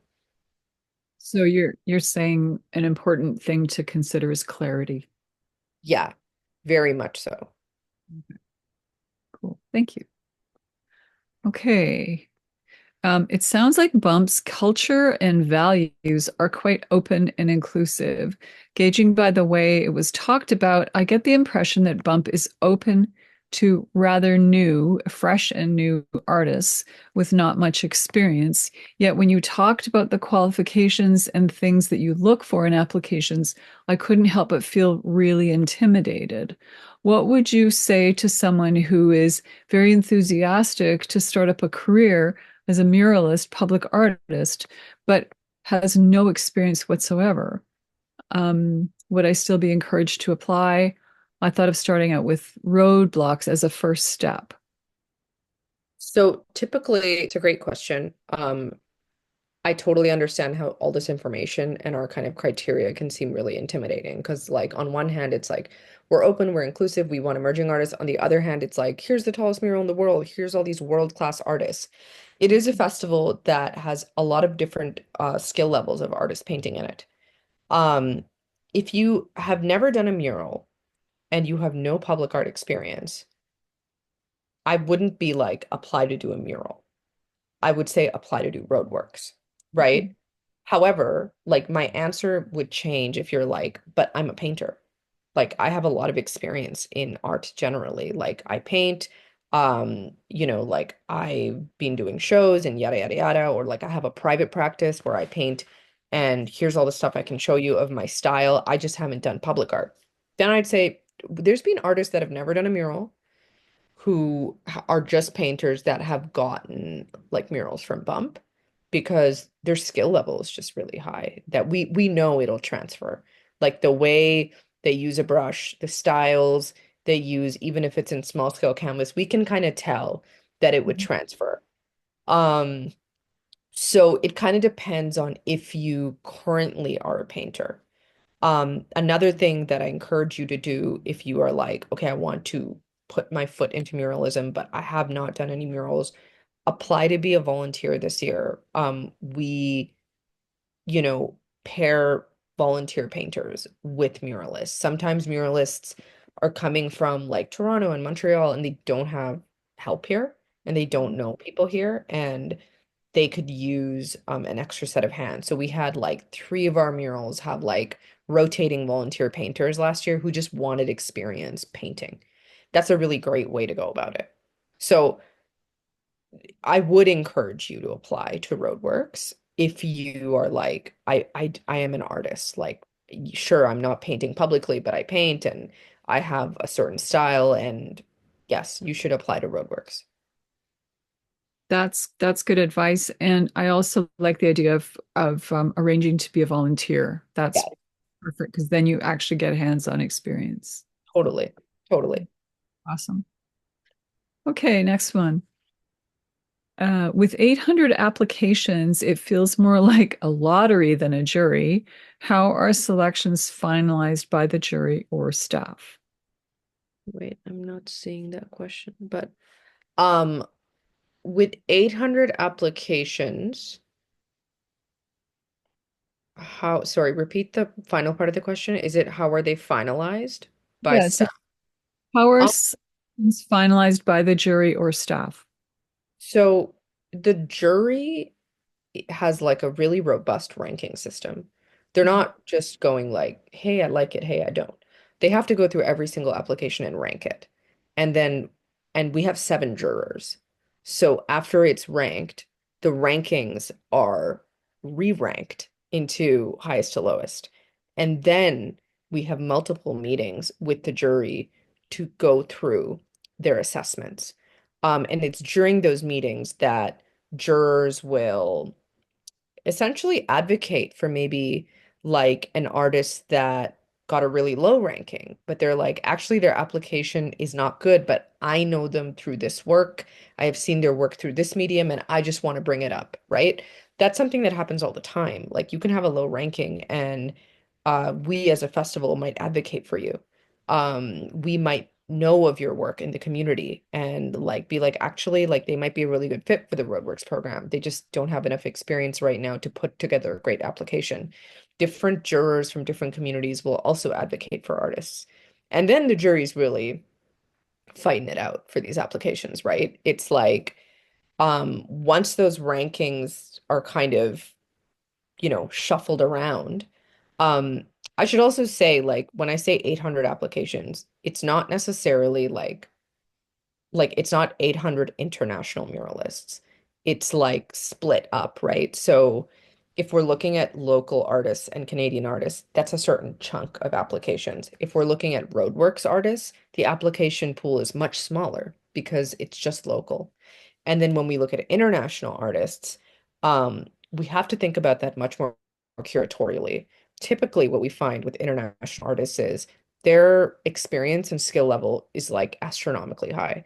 So you're saying an important thing to consider is clarity. Yeah, very much so. Cool. Thank you. Okay. It sounds like Bump's culture and values are quite open and inclusive. Gauging by the way it was talked about, I get the impression that Bump is open to rather new, fresh and new artists with not much experience. Yet when you talked about the qualifications and things that you look for in applications, I couldn't help but feel really intimidated. What would you say to someone who is very enthusiastic to start up a career as a muralist, public artist, but has no experience whatsoever? Would I still be encouraged to apply? I thought of starting out with roadblocks as a first step. So typically, it's a great question. I totally understand how all this information and our kind of criteria can seem really intimidating because, like, on one hand, it's like we're open, we're inclusive, we want emerging artists. On the other hand, it's like, here's the tallest mural in the world, here's all these world-class artists. It is a festival that has a lot of different skill levels of artist painting in it. Um, if you have never done a mural and you have no public art experience, I wouldn't be like, apply to do a mural. I would say apply to do roadworks, Okay. right? However, like my answer would change if you're like, but I'm a painter. Like I have a lot of experience in art generally. Like I paint, like I've been doing shows and yada yada yada, or like I have a private practice where I paint and here's all the stuff I can show you of my style. I just haven't done public art. Then I'd say there's been artists that have never done a mural who are just painters that have gotten like murals from Bump because their skill level is just really high that we know it'll transfer. Like the way they use a brush, the styles they use, even if it's in small scale canvas, we can kind of tell that it would Mhm. transfer. Um, so it kind of depends on if you currently are a painter. Another thing that I encourage you to do if you are like, okay, I want to put my foot into muralism, but I have not done any murals, apply to be a volunteer this year. We, pair volunteer painters with muralists. Sometimes muralists are coming from like Toronto and Montreal and they don't have help here and they don't know people here. And they could use an extra set of hands. So we had like three of our murals have like rotating volunteer painters last year who just wanted experience painting. That's a really great way to go about it. So I would encourage you to apply to Roadworks if you are like, I am an artist. Like, sure, I'm not painting publicly, but I paint and I have a certain style. And yes, you should apply to Roadworks. That's good advice, and I also like the idea of arranging to be a volunteer. Yeah, That's perfect because then you actually get hands-on experience. totally. Totally. Awesome. Okay, next one. With 800 applications, it feels more like a lottery than a jury. How are selections finalized by the jury or staff? Wait, I'm not seeing that question, but um with 800 applications, sorry, repeat the final part of the question. Is it how are they finalized by Yeah, it's staff? how are Um, selections finalized by the jury or staff? so the jury has like a really robust ranking system. They're Mhm. not just going like, hey, I like it, hey, I don't. They have to go through every single application and rank it. And then, and we have seven jurors. So after it's ranked, the rankings are re-ranked into highest to lowest. And then we have multiple meetings with the jury to go through their assessments. And it's during those meetings that jurors will essentially advocate for maybe like an artist that got a really low ranking, but they're like, actually, their application is not good, but I know them through this work. I have seen their work through this medium, and I just want to bring it up, right? That's something that happens all the time. Like you can have a low ranking, and we as a festival might advocate for you. We might know of your work in the community and like be like actually like they might be a really good fit for the roadworks program, they just don't have enough experience right now to put together a great application. Different jurors from different communities will also advocate for artists, and then the jury's really fighting it out for these applications, right? It's like once those rankings are kind of shuffled around. um I should also say, like, when I say 800 applications, it's not necessarily like it's not 800 international muralists. It's like split up, right? So if we're looking at local artists and Canadian artists, that's a certain chunk of applications. If we're looking at roadworks artists, the application pool is much smaller because it's just local. And then when we look at international artists, we have to think about that much more curatorially. Typically, what we find with international artists is their experience and skill level is like astronomically high.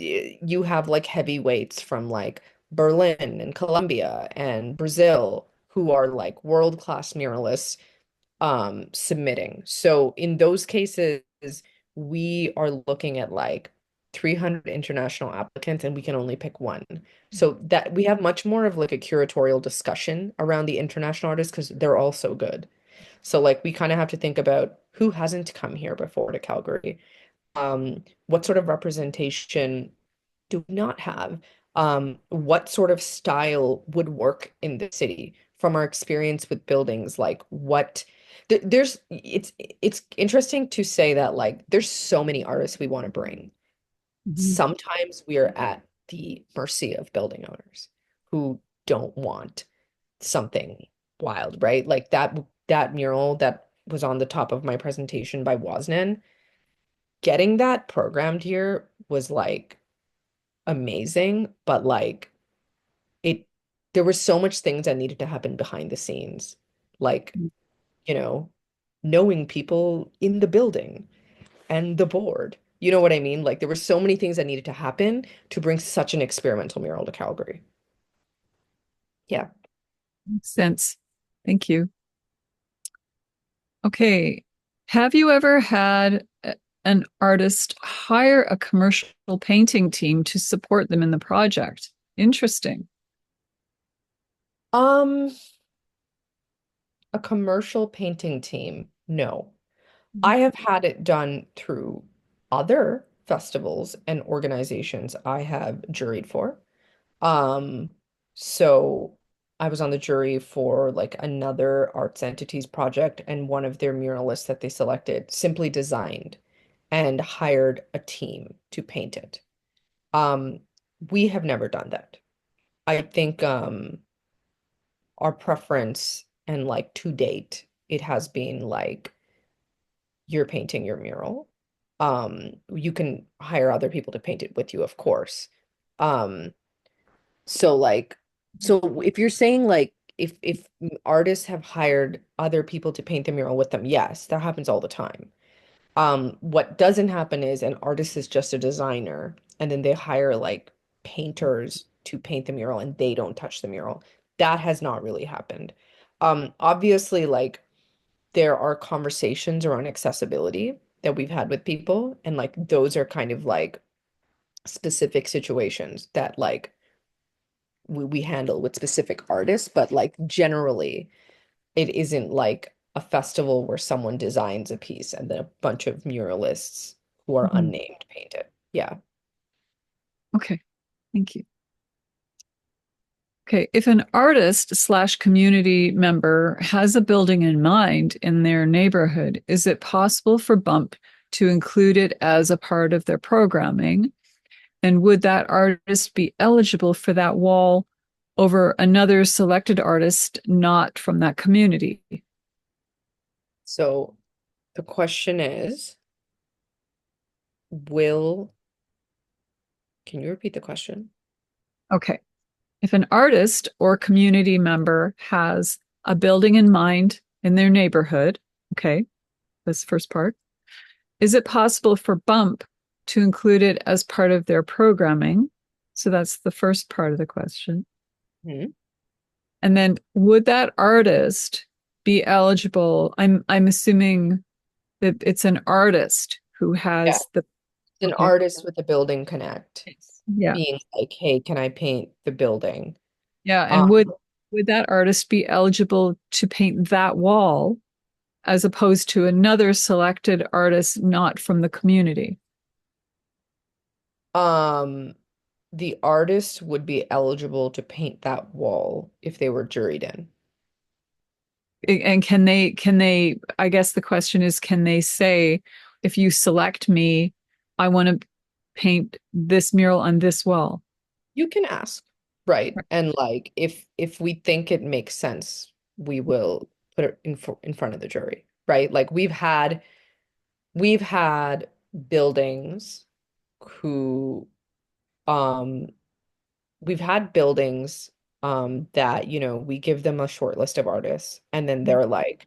you have like heavyweights from like Berlin and Colombia and Brazil who are like world-class muralists submitting. So in those cases, we are looking at like 300 international applicants and we can only pick one. So that we have much more of like a curatorial discussion around the international artists because they're all so good. So like we kind of have to think about who hasn't come here before to Calgary. What sort of representation do not have? What sort of style would work in the city from our experience with buildings? Like what there's it's interesting to say that like there's so many artists we want to bring. Mhm. Sometimes we are at the mercy of building owners who don't want something wild, right? Like that mural that was on the top of my presentation by Woznian, getting that programmed here was like amazing, but like it there were so much things that needed to happen behind the scenes. Like, you know, knowing people in the building and the board. You know what I mean? Like there were so many things that needed to happen to bring such an experimental mural to Calgary. Yeah. Makes sense. Thank you. Okay. Have you ever had an artist hire a commercial painting team to support them in the project? Interesting. Um, a commercial painting team. No. I have had it done through other festivals and organizations I have juried for. Um, so I was on the jury for like another arts entities project, and one of their muralists that they selected simply designed and hired a team to paint it. Um, we have never done that. I think our preference and like to date, it has been like you're painting your mural. You can hire other people to paint it with you, of course. Um, So like, so if you're saying like if artists have hired other people to paint the mural with them, yes, that happens all the time. What doesn't happen is an artist is just a designer and then they hire like painters to paint the mural and they don't touch the mural. That has not really happened. Obviously, like there are conversations around accessibility that we've had with people, and like those are kind of like specific situations that like we handle with specific artists, but like generally, it isn't like a festival where someone designs a piece and then a bunch of muralists who are Mhm. unnamed paint it. Yeah. Okay. Thank you. Okay. If an artist slash community member has a building in mind in their neighborhood, is it possible for Bump to include it as a part of their programming? And would that artist be eligible for that wall over another selected artist not from that community? So the question is, will, can you repeat the question? Okay. If an artist or community member has a building in mind in their neighborhood, okay, that's the first part. Is it possible for Bump to include it as part of their programming? So that's the first part of the question. Hmm. And then would that artist be eligible? I'm assuming that it's an artist who Yeah. has the An okay. artist with a building connect Yeah. being like, hey, can I paint the building? Yeah. Um, And would that artist be eligible to paint that wall as opposed to another selected artist not from the community? um, the artist would be eligible to paint that wall if they were juried in. And can they, I guess the question is, can they say, if you select me, I want to paint this mural on this wall? You can ask, right? And like if we think it makes sense, we will put it in front of the jury, right? Like we've had buildings who um we've had buildings that, we give them a short list of artists and then they're like,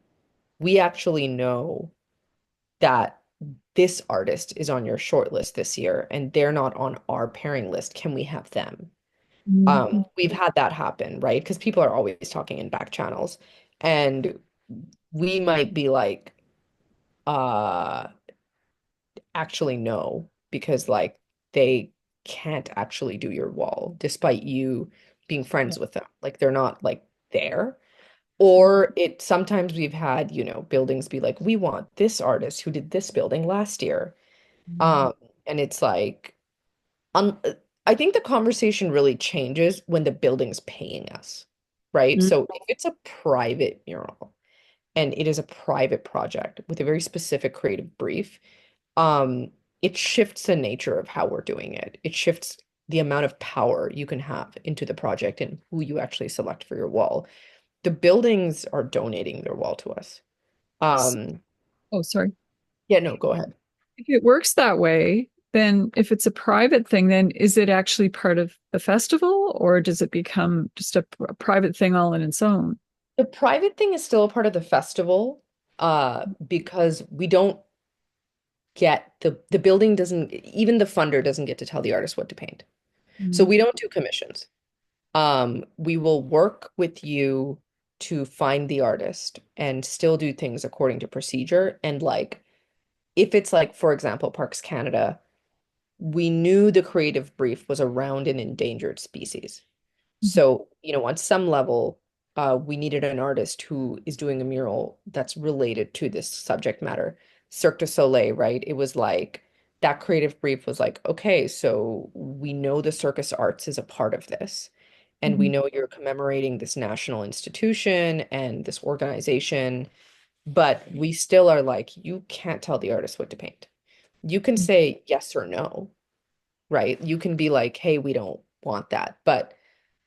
we actually know that this artist is on your short list this year and they're not on our pairing list. Can we have them? Mhm. We've had that happen, right? Because people are always talking in back channels. And we might be like, uh, actually no, because like they can't actually do your wall despite you being friends with them. Like they're not like there. Or it sometimes we've had, buildings be like, we want this artist who did this building last year. Mhm. Um, and it's like, um, I think the conversation really changes when the building's paying us, right? Mhm. So if it's a private mural and it is a private project with a very specific creative brief, um, it shifts the nature of how we're doing it. It shifts the amount of power you can have into the project and who you actually select for your wall. The buildings are donating their wall to us. S- Um, Oh, sorry. yeah, no, go ahead. If it works that way, then if it's a private thing, then is it actually part of the festival or does it become just a private thing all in its own? The private thing is still a part of the festival, because we don't get the building doesn't, even the funder doesn't get to tell the artist what to paint. So Mhm. we don't do commissions. We will work with you to find the artist and still do things according to procedure. And like, if it's like, for example, Parks Canada, we knew the creative brief was around an endangered species. Mhm. So, on some level, we needed an artist who is doing a mural that's related to this subject matter. Cirque du Soleil, right? It was like that creative brief was like, okay, so we know the circus arts is a part of this. And we Mhm. know you're commemorating this national institution and this organization, but we still are like, you can't tell the artist what to paint. You can say yes or no, right? You can be like, hey, we don't want that. But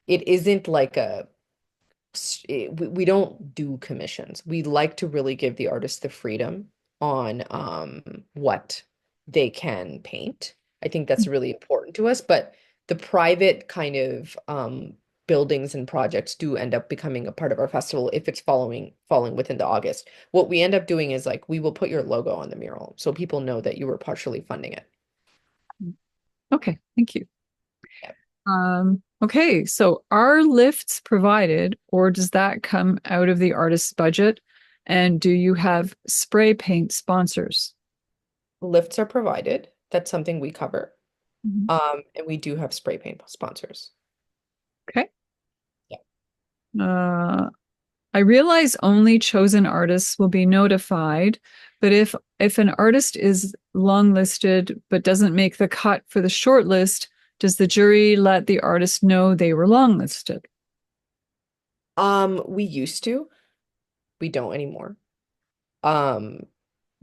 it isn't like we don't do commissions. We like to really give the artist the freedom on what they can paint. I think that's really important to us, but the private kind of buildings and projects do end up becoming a part of our festival if it's falling within the August. What we end up doing is like we will put your logo on the mural so people know that you were partially funding it. Okay, thank you. Yeah. Okay, so are lifts provided or does that come out of the artist's budget? And do you have spray paint sponsors? Lifts are provided. That's something we cover. Mhm. And we do have spray paint sponsors. Okay. Yeah. Uh, I realize only chosen artists will be notified, but if an artist is longlisted but doesn't make the cut for the short list, does the jury let the artist know they were longlisted? We used to, we don't anymore. Um,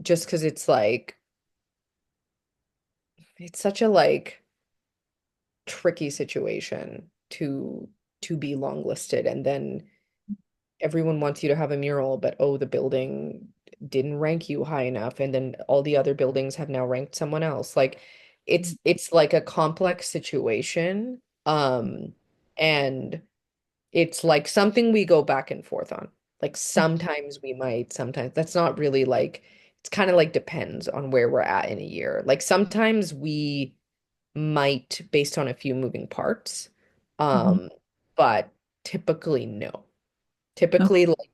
just because it's such a like tricky situation to be longlisted, and then everyone wants you to have a mural, but oh, the building didn't rank you high enough, and then all the other buildings have now ranked someone else. Like it's like a complex situation. And it's like something we go back and forth on. Like sometimes we might, sometimes that's not really like, it's kind of like depends on where we're at in a year. Like sometimes we might based on a few moving parts. Mhm. Um, but typically no. Oh, Typically like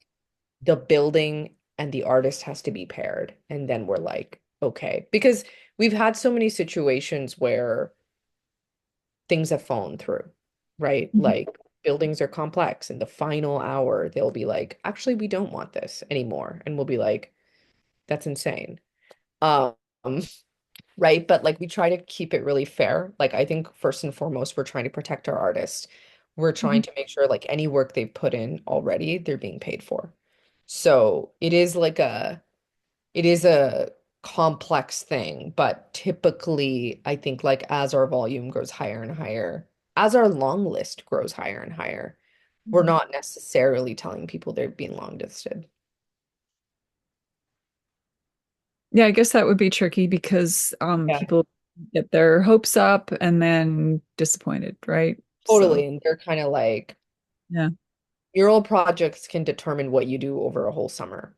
the building and the artist has to be paired. And then we're like, okay. Because we've had so many situations where things have fallen through, right? mhm. Like buildings are complex. In the final hour, they'll be like, actually, we don't want this anymore. And we'll be like, that's insane. Um, right. But like we try to keep it really fair. Like I think first and foremost, we're trying to protect our artists. We're trying Mhm. to make sure like any work they've put in already, they're being paid for. So it is a complex thing, but typically, I think like as our volume grows higher and higher, as our long list grows higher and higher, we're not necessarily telling people they're being long listed. Yeah, I guess that would be tricky because Yeah, people get their hopes up and then disappointed, right? So, totally. And they're kind of like yeah. mural projects can determine what you do over a whole summer.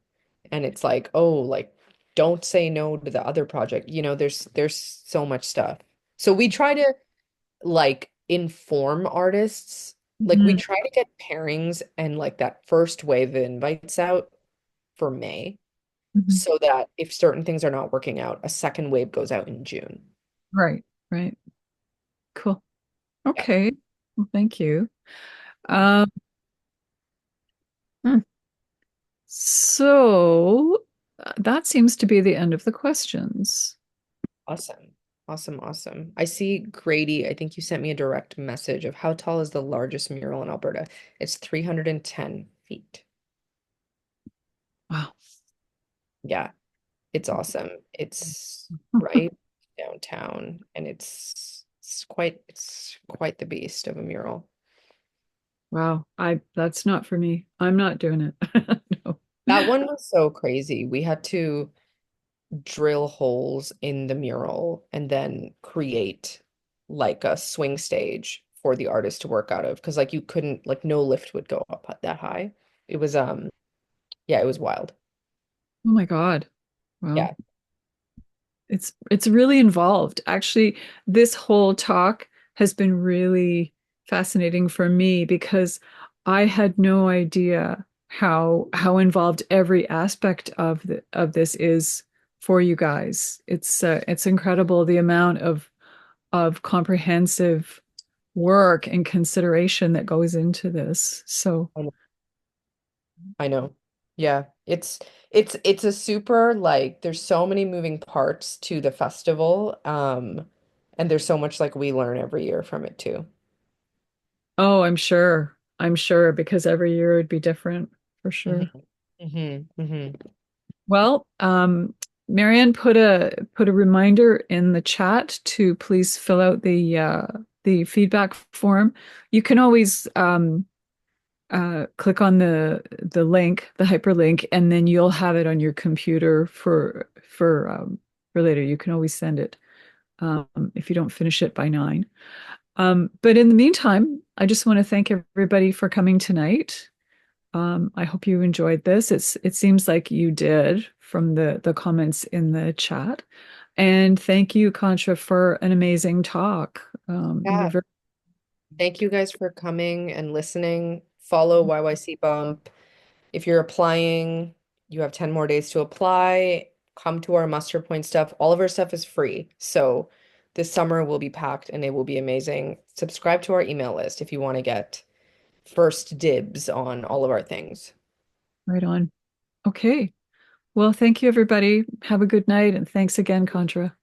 And it's like, oh, like don't say no to the other project. There's so much stuff. So we try to like inform artists. Like we Mhm, try to get pairings and like that first wave of invites out for May mhm. so that if certain things are not working out, a second wave goes out in June. Right, right. Cool. Yeah, Okay. Well, thank you. Um, hmm. So that seems to be the end of the questions. awesome. Awesome, awesome. I see Grady. I think you sent me a direct message of how tall is the largest mural in Alberta? It's 310 feet. Wow. Yeah, it's awesome. It's right downtown and it's quite the beast of a mural. Wow. That's not for me. I'm not doing it. No. That one was so crazy. We had to drill holes in the mural and then create like a swing stage for the artist to work out of because like you couldn't like no lift would go up that high. It was yeah, it was wild. Oh my God. Wow. Yeah. It's really involved. Actually, this whole talk has been really fascinating for me because I had no idea how involved every aspect of this is for you guys. It's incredible the amount of comprehensive work and consideration that goes into this. So, I know. I know. Yeah. It's a super like there's so many moving parts to the festival. And there's so much like we learn every year from it too. oh, I'm sure. I'm sure because every year it'd be different for sure. Hmm. Hmm. Well, Marianne put a reminder in the chat to please fill out the feedback form. You can always click on the link, the hyperlink, and then you'll have it on your computer for later. You can always send it if you don't finish it by 9. But in the meantime, I just want to thank everybody for coming tonight. I hope you enjoyed this. It seems like you did from the comments in the chat. And thank you, Contra, for an amazing talk. You were Yeah. very Thank you guys for coming and listening. Follow YYC Bump. If you're applying, you have 10 more days to apply. Come to our muster point stuff. All of our stuff is free. So this summer will be packed and it will be amazing. Subscribe to our email list if you want to get first dibs on all of our things. right on. Okay. Well, thank you, everybody. Have a good night, and thanks again, Contra.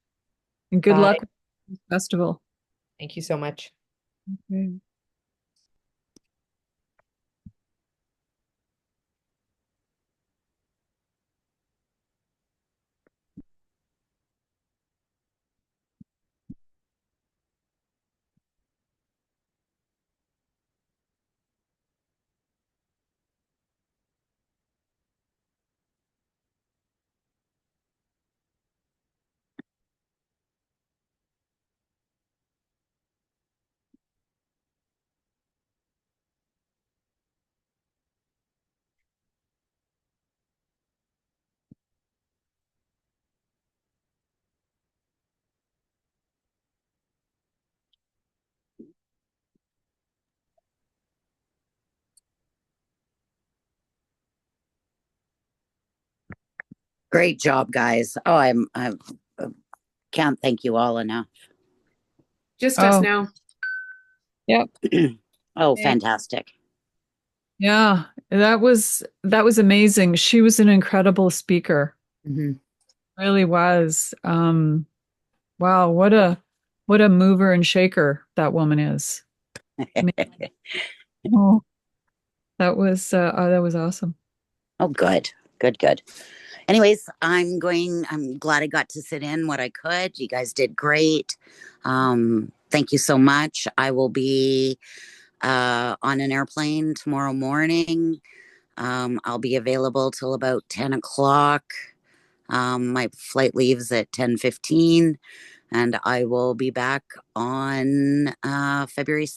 And good luck Bye. with the festival. Thank you so much. Okay. Great job, guys. Oh, I can't thank you all enough. Just us Oh, now. yep. Oh, Thanks. fantastic. Yeah, that was amazing. She was an incredible speaker. Mhm. Really was. Wow, what a mover and shaker that woman is. I mean, oh, that was awesome. Oh, good. Good, good. Anyways, I'm glad I got to sit in what I could. You guys did great. Thank you so much. I will be on an airplane tomorrow morning. I'll be available till about 10 o'clock. My flight leaves at 10:15, and I will be back on February